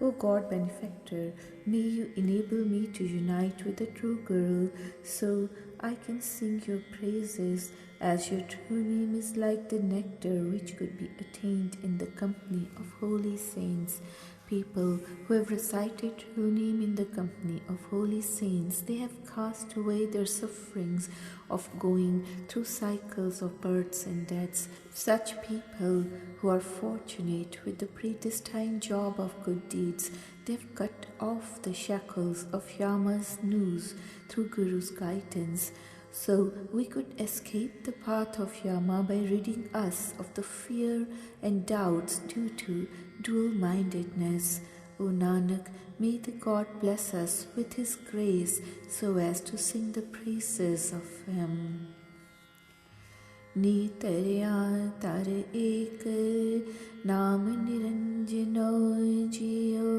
[SPEAKER 1] O God benefactor, may you enable me to unite with the true Guru so I can sing your praises, as your true name is like the nectar which could be attained in the company of holy saints. People who have recited true name in the company of holy saints, they have cast away their sufferings of going through cycles of births and deaths. Such people who are fortunate with the predestined job of good deeds, they have cut off the shackles of Yama's noose through Guru's guidance. So we could escape the path of Yama by ridding us of the fear and doubts due to dual-mindedness. O Nanak, may the God bless us with His grace so as to sing the praises of Him. नीतरया तर एक नाम निरंजनो जियो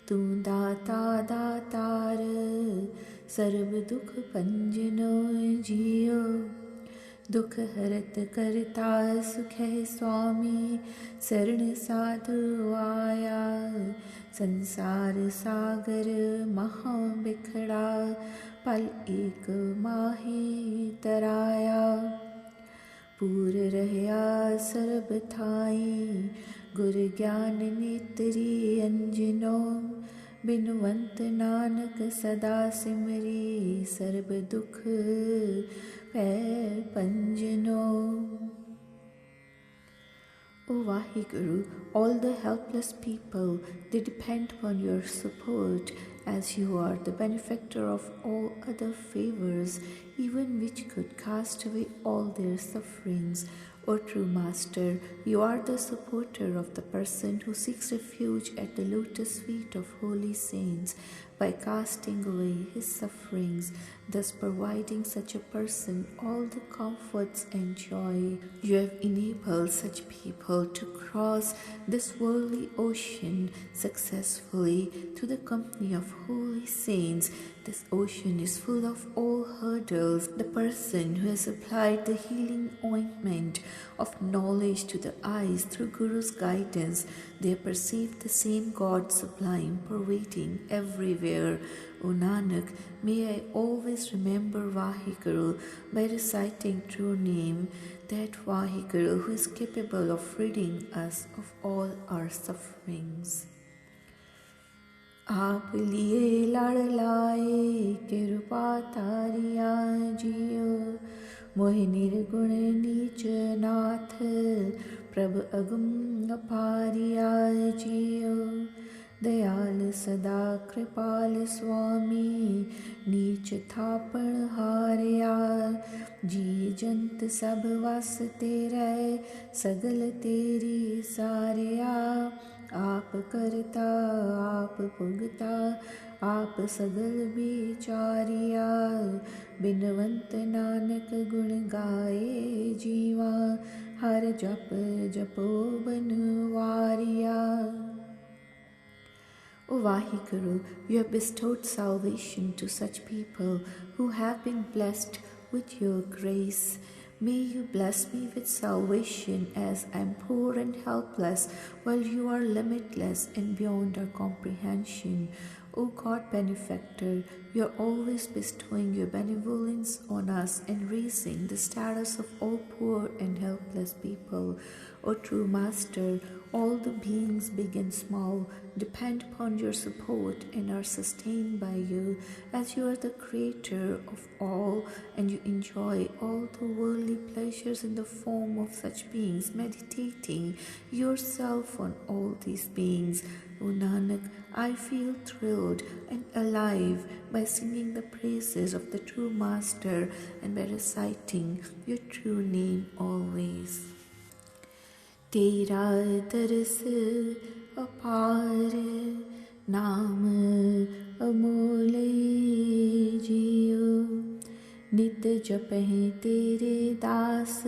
[SPEAKER 1] तू दाता दातार सर्व दुख पंजनो जियो दुख हरत करता सुख है स्वामी शरण साधु आया संसार सागर महा बिखड़ा पल एक माही तराया पूर रहया सर्ब थाई गुर ज्ञान नेत्री अंजनो बिनवंत नानक सदा सिमरी सर्ब दुख पै पंजनो. O Vaheguru, all the helpless people, they depend upon your support, as you are the benefactor of all other favors, even which could cast away all their sufferings. O true Master, you are the supporter of the person who seeks refuge at the lotus feet of holy saints by casting away his sufferings, thus providing such a person all the comforts and joy. You have enabled such people to cross this worldly ocean successfully through the company of holy saints. This ocean is full of all hurdles. The person who has applied the healing ointment of knowledge to the eyes through Guru's guidance, they have perceived the same God sublime pervading everywhere. O Nanak, may I always remember Vaheguru by reciting true name, that Vaheguru who is capable of ridding us of all our sufferings. आप लिए लड़ लाए कृपा तारिया जियो मोहि निर्गुण नीच नाथ प्रभ अगम अपारिया जियो दयाल सदा कृपाल स्वामी नीच थापण हारिया जी जंत सब वस तेरे सगल तेरी सारिया आप करता आप भुगता आप सगल बिचारिया बिनवंत नानक गुण गाए जीवा हर जप जपो Banwaria. O Vaheguru, you have bestowed salvation to such people who have been blessed with your grace. May you bless me with salvation, as I am poor and helpless, while you are limitless and beyond our comprehension. O God benefactor, you are always bestowing your benevolence on us and raising the status of all poor and helpless people. O true Master, all the beings, big and small, depend upon your support and are sustained by you, as you are the creator of all, and you enjoy all the worldly pleasures in the form of such beings, meditating yourself on all these beings. O Nanak, I feel thrilled and alive by singing the praises of the true Master and by reciting your true name always. तेरा तरस अपार नाम अमोल जियो नित जपहि तेरे दास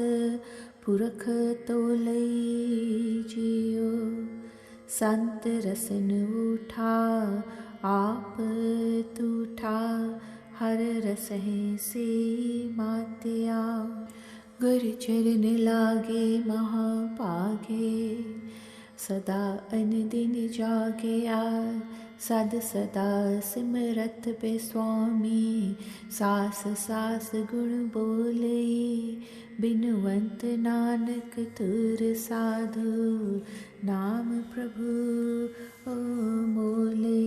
[SPEAKER 1] पुरख तोलै जियो संत रसन उठा आप तूठा हर रसहि से मात्या गुर चरण लागे महापागे सदा अनदिन जागया सद सदा सिमरत पे स्वामी सास सास गुण बोले बिनवंत नानक तुर साधु नाम प्रभु मोले।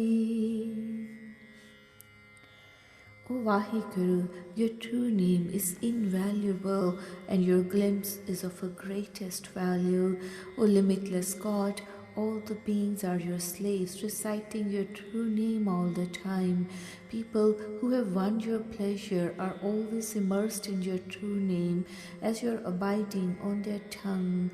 [SPEAKER 1] O Vaheguru, your true name is invaluable and your glimpse is of a greatest value. O limitless God, all the beings are your slaves, reciting your true name all the time. People who have won your pleasure are always immersed in your true name as you're abiding on their tongue.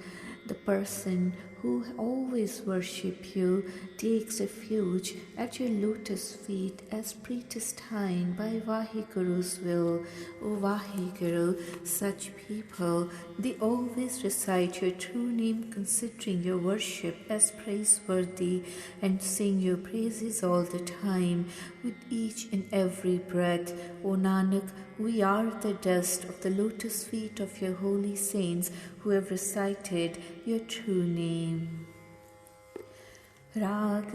[SPEAKER 1] The person who always worship you takes refuge at your lotus feet as predestined by Vaheguru's will. O Vaheguru, such people, they always recite your true name considering your worship as praiseworthy and sing your praises all the time with each and every breath. O Nanak, we are the dust of the lotus feet of your holy saints who have recited your true name. राग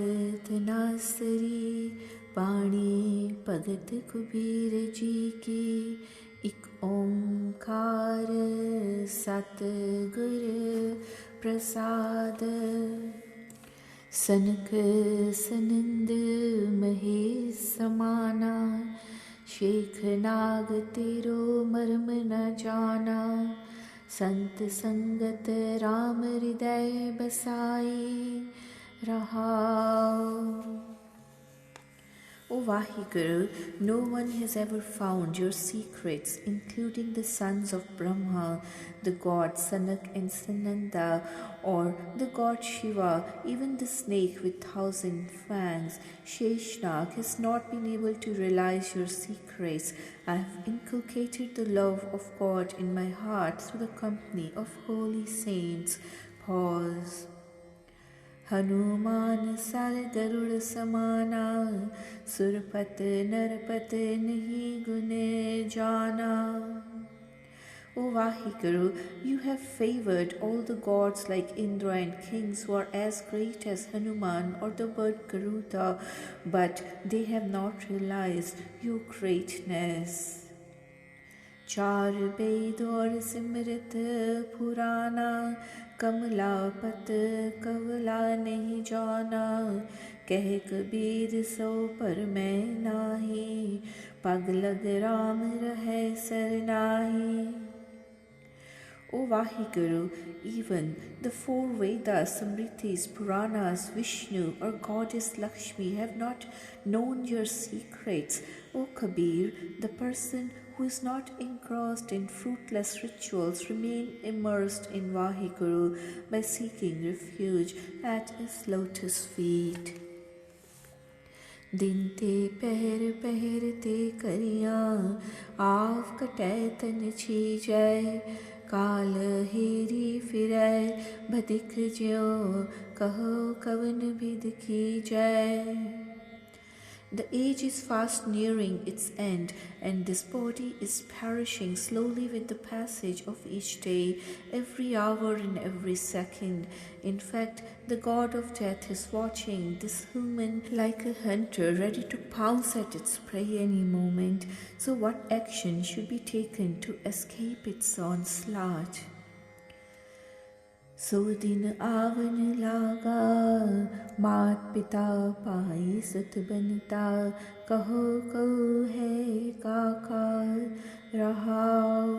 [SPEAKER 1] तनासरी पाणी भगत कुबीर जी की एक ओंकार सतगुर प्रसाद सनक सनंद महेश समाना शेख नाग तेरो मर्म न जाना संत संगत राम हृदय बसाई रहाओ। O Vaheguru, no one has ever found your secrets, including the sons of Brahma, the god Sanak and Sananda, or the god Shiva, even the snake with 1,000 fangs. Sheshnag has not been able to realize your secrets. I have inculcated the love of God in my heart through the company of holy saints. Pause. Hanuman सर गरुड़ समाना सुरपत नरपत नहीं गुने जाना। O Vaheguru, you have favored all the gods like Indra and kings who are as great as Hanuman or the bird Garuda, but they have not realized your greatness. चार वेद और सिमरत पुराना कमलापत कवला नहीं जाना कह कबीर सो पर मैं नाही पग लग राम रहे सरनाही। O Vaheguru, even the four Vedas, Samritis, Puranas, Vishnu or Goddess Lakshmi have not known your secrets. O Kabir, the person who is not engrossed in fruitless rituals remain immersed in Vaheguru by seeking refuge at his lotus feet. दिन ते पहर पहर ते करियाँ आव कटै तन छीजै काल हेरी फिरै भदिख ज्यो कहो कवन विध कीजै। The age is fast nearing its end, and this body is perishing slowly with the passage of each day, every hour and every second. In fact, the god of death is watching this human like a hunter ready to pounce at its prey any moment. So what action should be taken to escape its onslaught? सो दिन आवन लागा मात पिता पाई सुत बनता कहो कहो है काका रहाओ।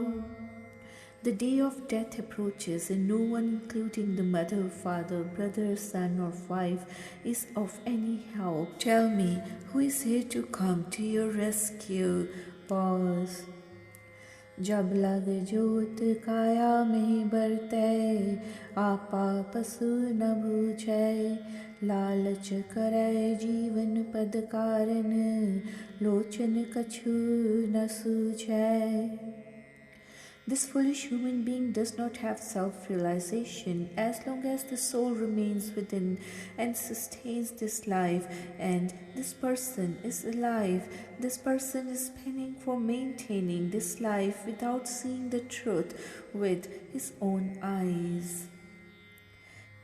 [SPEAKER 1] The day of death approaches and no one, including the mother, father, brother, son or wife, is of any help. Tell me, who is here to come to your rescue? Pause. जब लग जोत काया में बरतै आपा पशु न बूझै लालच करै जीवन पद कारण लोचन कछु न सूझै। This foolish human being does not have self-realization as long as the soul remains within and sustains this life, and this person is alive. This person is penning for maintaining this life without seeing the truth with his own eyes.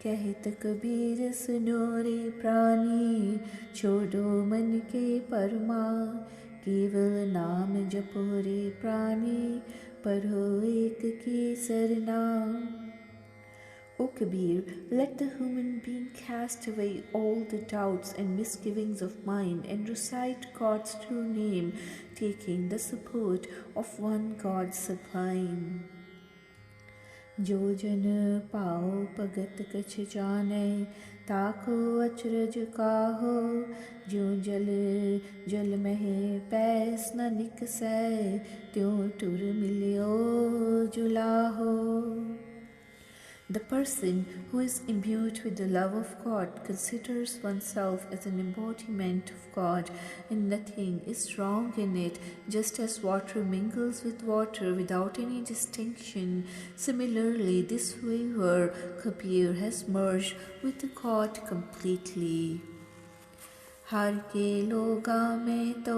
[SPEAKER 1] कहत कबीर सुनो रे प्राणी, छोड़ो मन के परमा, केवल नाम जपो रे प्राणी, पढ़ो एक की Sarna. O Kabir, let the human being cast away all the doubts and misgivings of mind and recite God's true name, taking the support of one God sublime. जो जन पाओ भगत कछ जाने, ताको अचरज काहो, जो जल जल मह पैस न निकसै, त्यों टुर मिलियो जुलाहो। The person who is imbued with the love of God considers oneself as an embodiment of God, and nothing is wrong in it, just as water mingles with water without any distinction. Similarly, this waver Kabir has merged with God completely. हर के लोगा में तो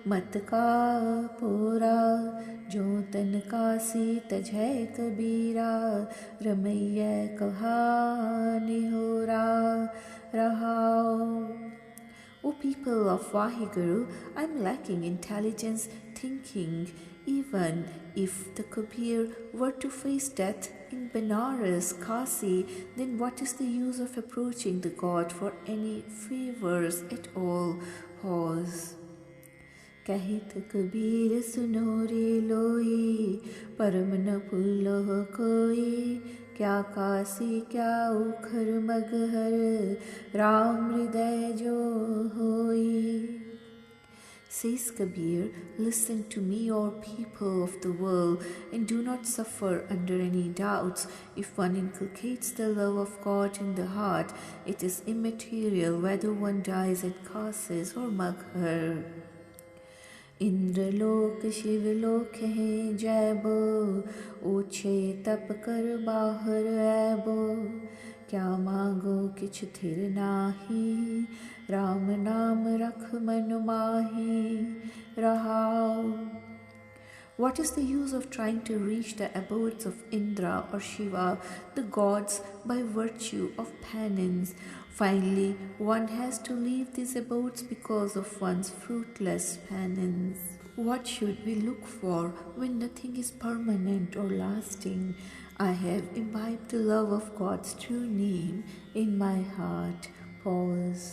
[SPEAKER 1] मत का पूरा, जो तन का सी तजै कबीरा, रमैया कहानी होरा रहाओ। O people of Vaheguru, I am lacking intelligence, thinking. Even if the Kabir were to face death in Benares, Kasi, then what is the use of approaching the God for any favors at all? Pause. कहित Kabir सुनो रे लोई, परम न भूलो कोई, क्या काशी क्या उखर मगहर, राम हृदय जो होई। Says Kabir, listen to me, all people of the world, and do not suffer under any doubts. If one inculcates the love of God in the heart, it is immaterial whether one dies at Kasis or Maghar. Indralok Shivlok हैं जैबो, ऊंचे तप कर बाहर ऐबो, क्या मांगो किछ थिर नाही, राम नाम रख मन माही रहाओ। What is the use of trying to reach the abodes of Indra or Shiva, the gods, by virtue of penance? Finally, one has to leave these abodes because of one's fruitless penance. What should we look for when nothing is permanent or lasting? I have imbibed the love of God's true name in my heart. Pause.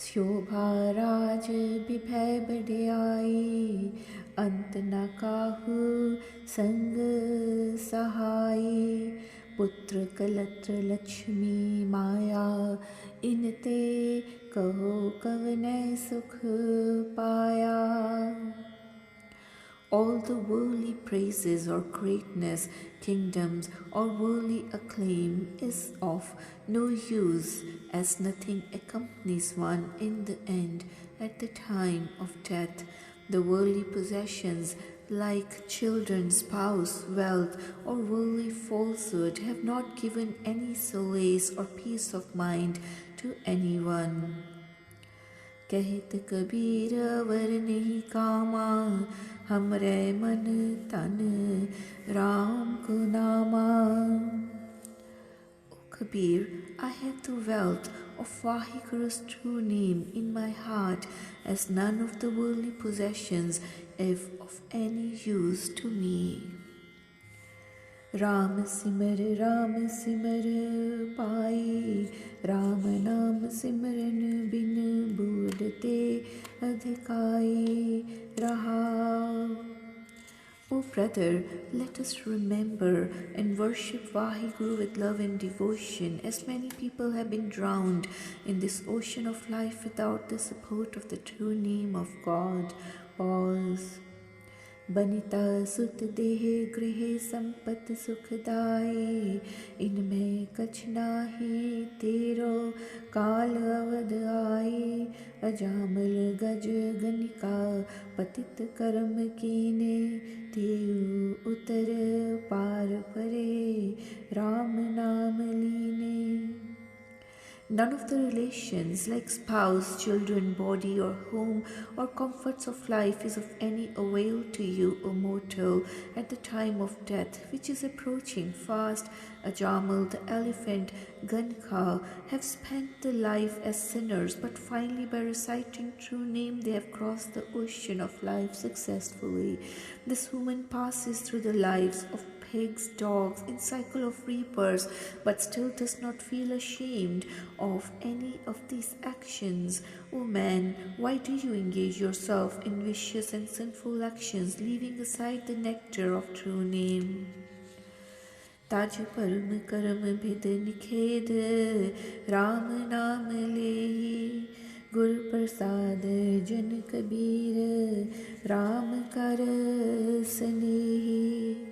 [SPEAKER 1] शोभा राज विभय बढ़ियाई, अंत न काहू संग सहाई, पुत्र कलत्र लक्ष्मी माया, इनते कहो कवने सुख पाया। All the worldly praises or greatness, kingdoms or worldly acclaim is of no use, as nothing accompanies one in the end at the time of death. The worldly possessions like children, spouse, wealth or worldly falsehood have not given any solace or peace of mind to anyone. कहत कबीर वर नहीं कामा, हमरे मन तन राम को नामा। O Kabir, I have the wealth of Vaheguru's true name in my heart, as none of the worldly possessions is of any use to me. Ram सिमर पाई, राम नाम सिमरन बिन बूढ़ते अधिकाई रहा। O brother, let us remember and worship Vaheguru with love and devotion, as many people have been drowned in this ocean of life without the support of the true name of God. Pause. Banita सुत देह गृह संपत सुखदाई, इनमें कछ नाही तेरो काल अवध आई। अजामल गज गनिका पतित कर्म कीने, तेऊ उतर पार परे राम नाम लीने। None of the relations like spouse, children, body, or home, or comforts of life is of any avail to you, O mortal, at the time of death, which is approaching fast. Ajamal, the elephant, Gankha have spent the life as sinners, but finally by reciting true name they have crossed the ocean of life successfully. This woman passes through the lives of pigs, dogs, in cycle of reapers, but still does not feel ashamed of any of these actions. O man, why do you engage yourself in vicious and sinful actions, leaving aside the nectar of true name? ताज परम करम भिद निखेद राम नाम लेहि गुर प्रसाद जन कबीर राम कर स्नेहि.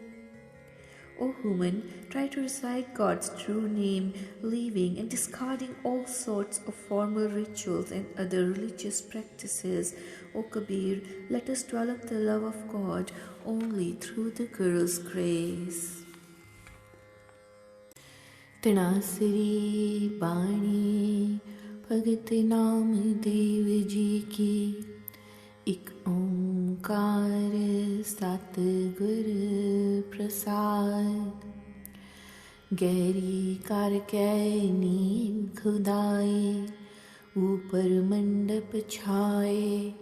[SPEAKER 1] O human, try to recite God's true name, leaving and discarding all sorts of formal rituals and other religious practices. O Kabir, let us develop the love of God only through the Guru's grace.
[SPEAKER 2] तनासरी बाणी भगत नाम देव जी की एक ओंकार सतगुर प्रसाद गहरी कर कै नींव खुदाई ऊपर मंडप छाए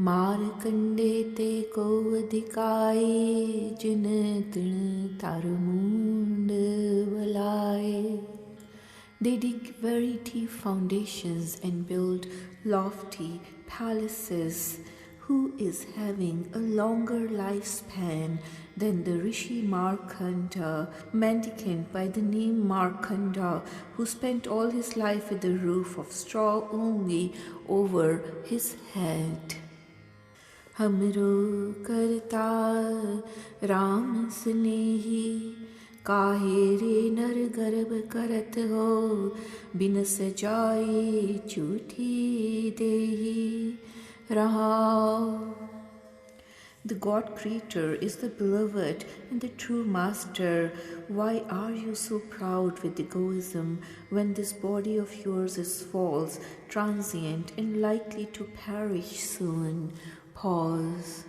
[SPEAKER 2] मार कंडे ते को अधिकाए जिन तिण तार मुंड बलाए. They dig very deep foundations and build lofty palaces. Who is having a longer lifespan than the Rishi Markanda, mendicant by the name Markanda, who spent all his life with a roof of straw only over his head? हमरो करता राम स्नेही काहे रे नर गर्भ करत हो बिन सजाई झूठी देही रहा.
[SPEAKER 1] The God Creator is the beloved and the true Master. Why are you so proud with egoism when this body of yours is false, transient, and likely to perish soon? Pause.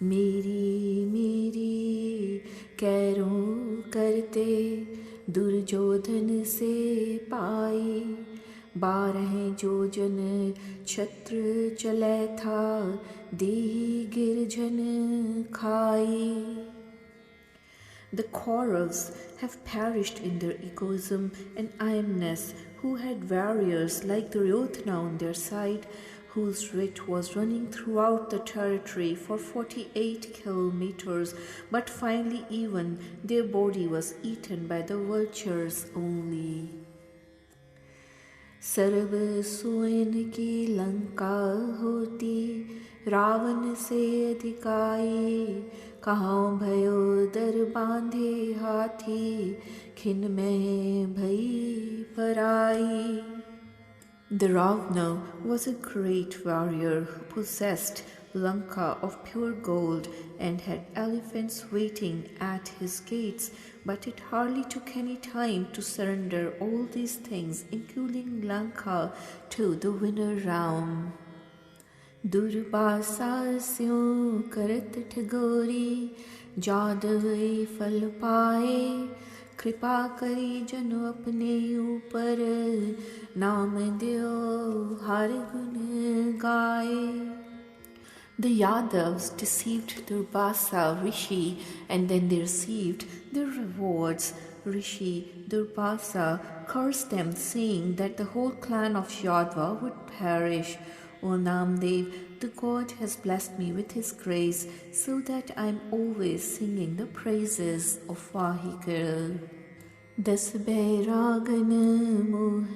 [SPEAKER 2] मेरी मेरी कैरों करते दुर्योधन से पाई 12 जोजन छत्र चले था देही गिरजन खाई.
[SPEAKER 1] The Kauravas have perished in their egoism and I-amness, who had warriors like Duryodhana on their side, whose writ was running throughout the territory for 48 kilometers, but finally even their body was eaten by the vultures only.
[SPEAKER 2] सर्व सुवन की लंका होती रावण से अधिकाई कहाँ भयो दर बांधे हाथी खिन में भई पराई.
[SPEAKER 1] The Ravana was a great warrior who possessed Lanka of pure gold and had elephants waiting at his gates, but it hardly took any time to surrender all these things, including Lanka, to the winner Ram.
[SPEAKER 2] Durvasa स्यों करत ठगोरी जादवई फल पाए कृपा करी जन अपने ऊपर नाम दियो हर गुण गाए.
[SPEAKER 1] The Yadavs deceived Durvasa Rishi and then they received their rewards. Rishi Durvasa cursed them, saying that the whole clan of Yadava would perish. O Namdev, the God has blessed me with his grace so that I am always singing the praises of Vaheguru.
[SPEAKER 2] 10 बैरागन मोह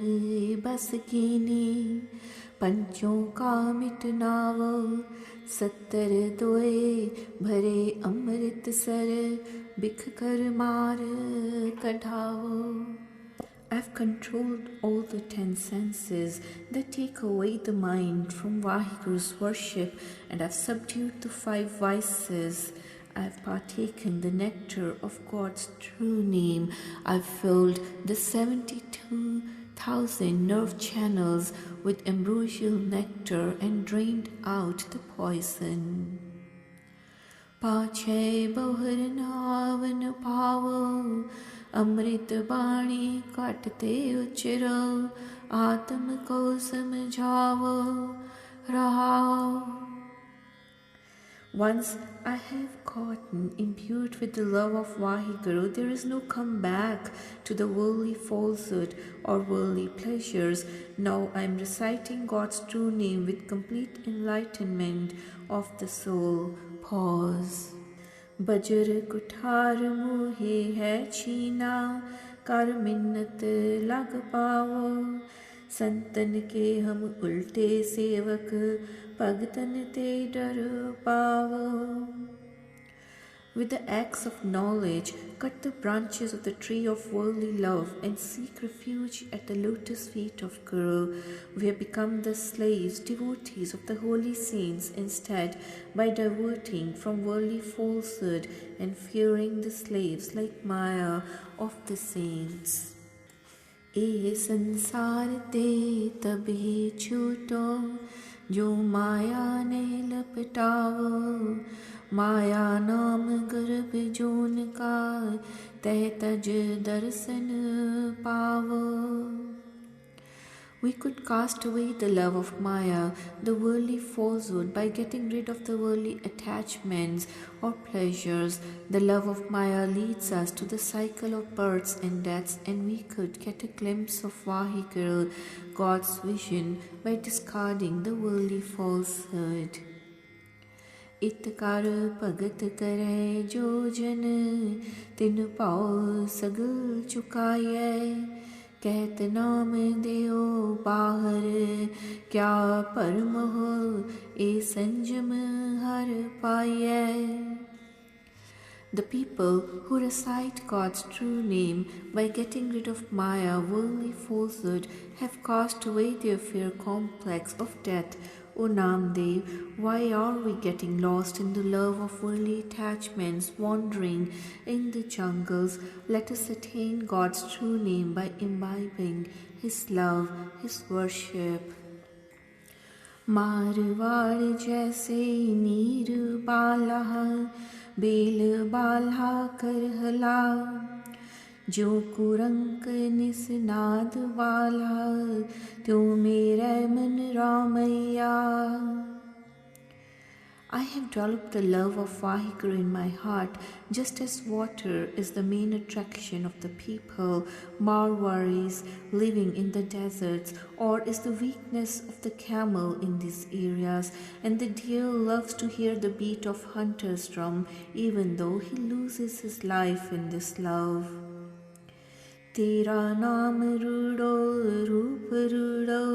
[SPEAKER 2] बस कीनी पंचों का मिटनावो 70 दोए भरे अमृतसर बिख कर मार कढ़ावो.
[SPEAKER 1] I have controlled all the 10 senses that take away the mind from Vaheguru's worship, and I have subdued the 5 vices.
[SPEAKER 2] I've partaken the nectar of God's true name. I've filled the 72,000 nerve channels with ambrosial nectar and drained out the poison. पाछे बहुर नावन पावो अमृत बाणी काटते उचरो आत्म को समझावो रहाओ. Once I have gotten imbued with the love of Vaheguru, there is no comeback to the worldly falsehood or worldly pleasures. Now I am reciting God's true name with complete enlightenment of the soul. Pause. बजर कुठार मोहे है छीना कर मिन्नत लग पावो संतन के हम उल्टे सेवक भगतन ते डर पावो. With the axe of knowledge, cut the branches of the tree of worldly love and seek refuge at the lotus feet of Guru. We have become the slaves, devotees of the holy saints instead by diverting from worldly falsehood and fearing the slaves like Maya of the saints. ए संसार ते तभी छूटो जो माया ने लपटावो माया नाम गर्भ zone का तह तज दर्शन पावो. We could cast away the love of Maya, the worldly falsehood, by getting rid of the worldly attachments or pleasures. The love of Maya leads us to the cycle of births and deaths, and we could get a glimpse of Vaheguru, God's vision, by discarding the worldly falsehood. इतकार भगत करे जो जन तिन पाओ सगल चुकाये कहत नाम देओ बाहर क्या परम हो ए संजम हर पाये. The people who recite God's true name by getting rid of Maya, worldly falsehood, have cast away their fear complex of death. O Namdev, why are we getting lost in the love of worldly attachments, wandering in the jungles? Let us attain God's true name by imbibing His love, His worship. Marwar जैसे नीर बाला bell बाला करहला जो कुरंक निसनाद वाला त्यों मेरे मन Ramaiah. I have developed the love of Vaheguru in my heart, just as water is the main attraction of the people, Marwaris living in the deserts, or is the weakness of the camel in these areas, and the deer loves to hear the beat of hunter's drum, even though he loses his life in this love. तेरा नाम रूड़ो रूप रूड़ो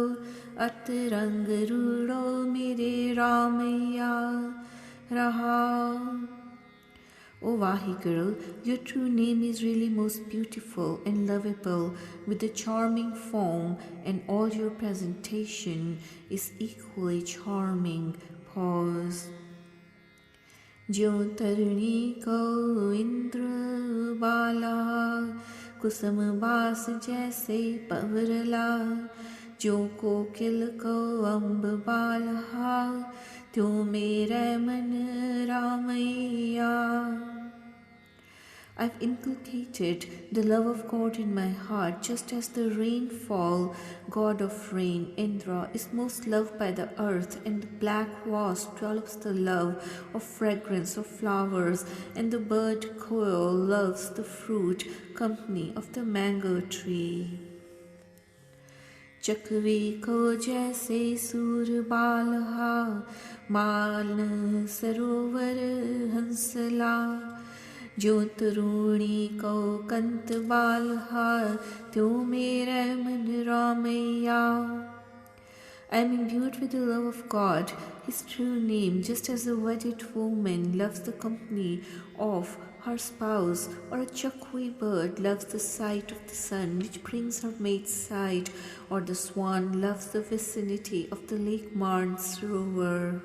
[SPEAKER 2] अत रंग रूड़ो मेरे रामैया रहा. O Vaheguru, your true name is really most beautiful and lovable, with a charming form, and all your presentation is equally charming. Pause. ज्यों तरणी को इंद्र बाला कुसुम बास जैसे पवरला जो कोकिल को अम्ब बाला त्यों मेरे मन Ramaiah. I've inculcated the love of God in my heart, just as the rainfall, god of rain, Indra, is most loved by the earth, and the black wasp develops the love of fragrance of flowers, and the bird koel loves the fruit company of the mango tree. चकवी को जैसे सूर बालहा माल सरोवर हंसला जो तरुणी को कंत बालहा त्यों मेरे मन Ramaiah. I am imbued with the love of God, His true name, just as a wedded woman loves the company of her spouse, or a chakwi bird loves the sight of the sun which brings her mate's sight, or the swan loves the vicinity of the lake Marn Sarovar.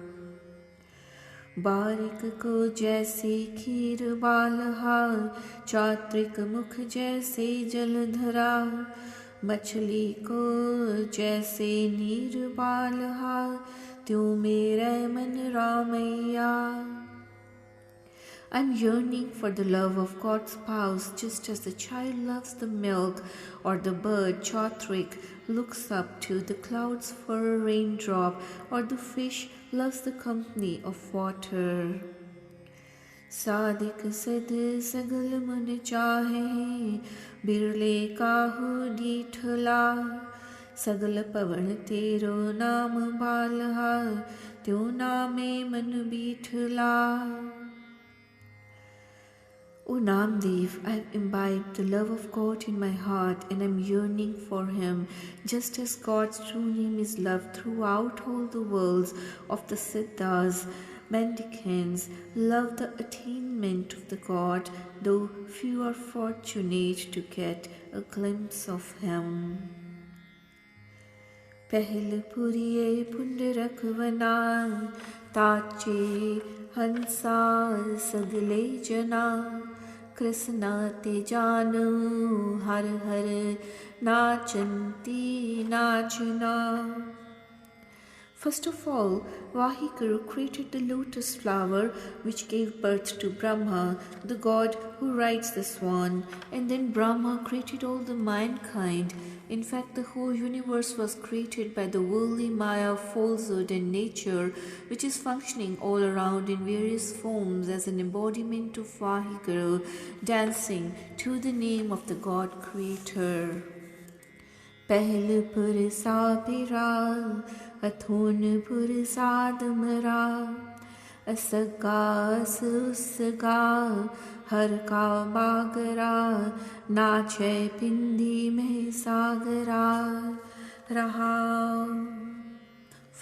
[SPEAKER 2] बारिक को जैसे खीर बालहा, चात्रिक मुख जैसे जलधरा, मछली को जैसे नीर बालहा, त्यों मेरे मन Ramaiah. I'm yearning for the love of God's spouse, just as the child loves the milk, or the bird, Chatrik, looks up to the clouds for a raindrop, or the fish loves the company of water. Sadiq सद सगल मन चाहे, बिरले काहू डीठला, सगल पवन तेरो नाम बालहा, त्यों नामे मन बीठला. O Namdev, I have imbibed the love of God in my heart and am yearning for Him, just as God's true name is loved throughout all the worlds of the Siddhas. Mendicants love the attainment of the God, though few are fortunate to get a glimpse of Him. पहल पुरिये पुंडरक वना, ताचे हंसा सगले जना, कृष्णा ते जानू हर हर नाचंती नाचना. First of all, Vaheguru created the lotus flower which gave birth to Brahma, the god who rides the swan, and then Brahma created all the mankind. In fact, the whole universe was created by the worldly Maya, falsehood and nature, which is functioning all around in various forms as an embodiment of Vaheguru, dancing to the name of the God Creator. पहल पुरसा पिरा, अथोन पुरसाद मरा, असगा असगा हर का बागरा, नाचे पिंदी में सागरा रहा.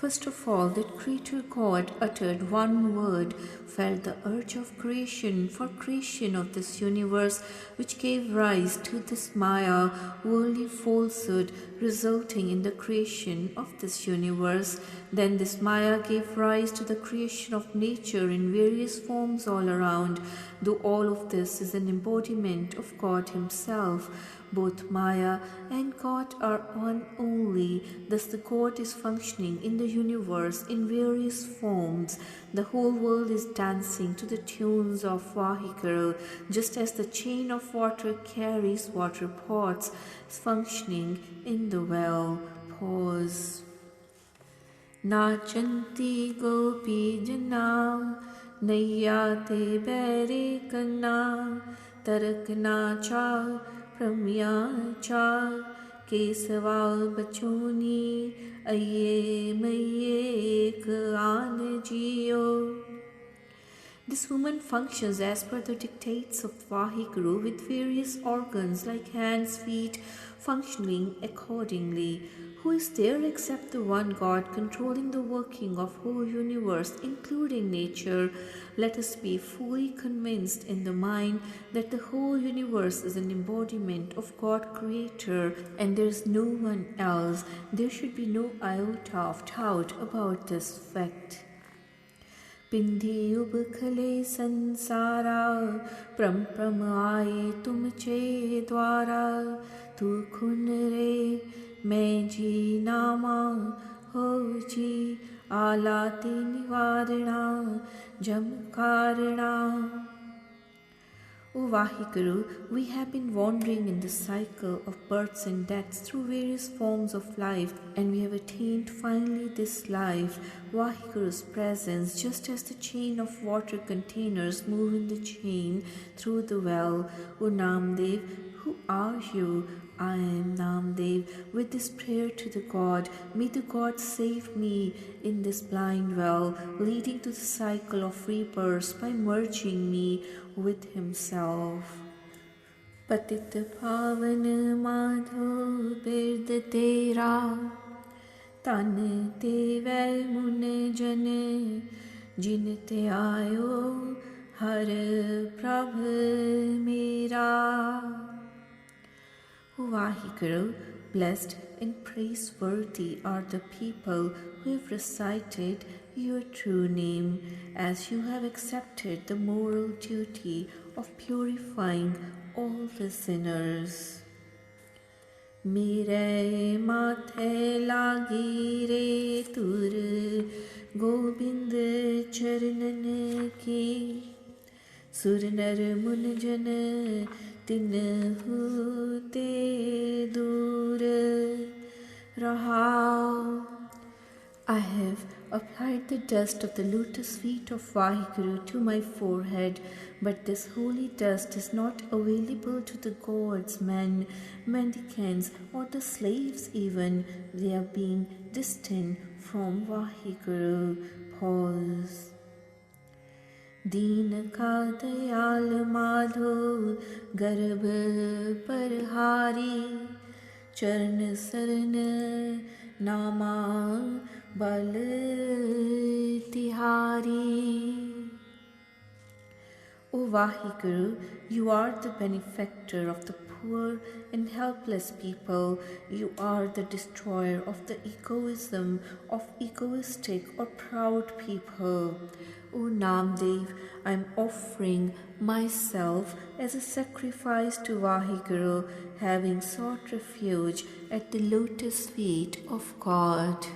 [SPEAKER 2] First of all, that Creator God uttered one word, felt the urge of creation for creation of this universe, which gave rise to this Maya, worldly falsehood, resulting in the creation of this universe. Then this Maya gave rise to the creation of nature in various forms all around, though all of this is an embodiment of God Himself. Both Maya and God are one only, thus the God is functioning in the universe in various forms. The whole world is dancing to the tunes of Vaheguru, just as the chain of water carries water pots, is functioning in the well. Pause. Nachanti gopi jana, naiya te bere kanna, tarak nacha Pramya cha kesava bachoni, aye maye ek aan jiyo. This woman functions as per the dictates of Vaheguru with various organs like hands, feet, functioning accordingly. Who is there except the one God controlling the working of whole universe, including nature? Let us be fully convinced in the mind that the whole universe is an embodiment of God Creator and there is no one else. There should be no iota of doubt about this fact. पिंधी उबखले संसारा, प्रम प्रम आए तुमचे द्वारा, तू खुन रे मैं जी नामा हो जी, आलाते निवारणा जम कारणा. O Vaheguru, we have been wandering in the cycle of births and deaths through various forms of life, and we have attained finally this life, Vaheguru's presence, just as the chain of water containers move in the chain through the well. O Namdev, who are you? I am Namdev. With this prayer to the God, may the God save me in this blind well, leading to the cycle of rebirth by merging me with Himself. Patit pavan madho bird tera, tan te vel mun jan, jin te ayo har prabh mera. O Vaheguru, Blessed and praiseworthy are the people who have recited your true name, as you have accepted the moral duty of purifying all the sinners. मेरे माथे लागी रे तुर गोविंद चरणन की सुर नर मुन जन तिनहु ते दूर रहाओ. I have applied the dust of the lotus feet of Vaheguru to my forehead, but this holy dust is not available to the gods, men, mendicants, or the slaves even. They are being distant from Vaheguru. Pause. दीन का दयाल माधो गर्भ परहारी चरण सरन नामा बल तिहारी. O Vaheguru, you are the benefactor of the poor and helpless people. You are the destroyer of the egoism of egoistic or proud people. O Namdev, I am offering myself as a sacrifice to Vaheguru, having sought refuge at the lotus feet of God.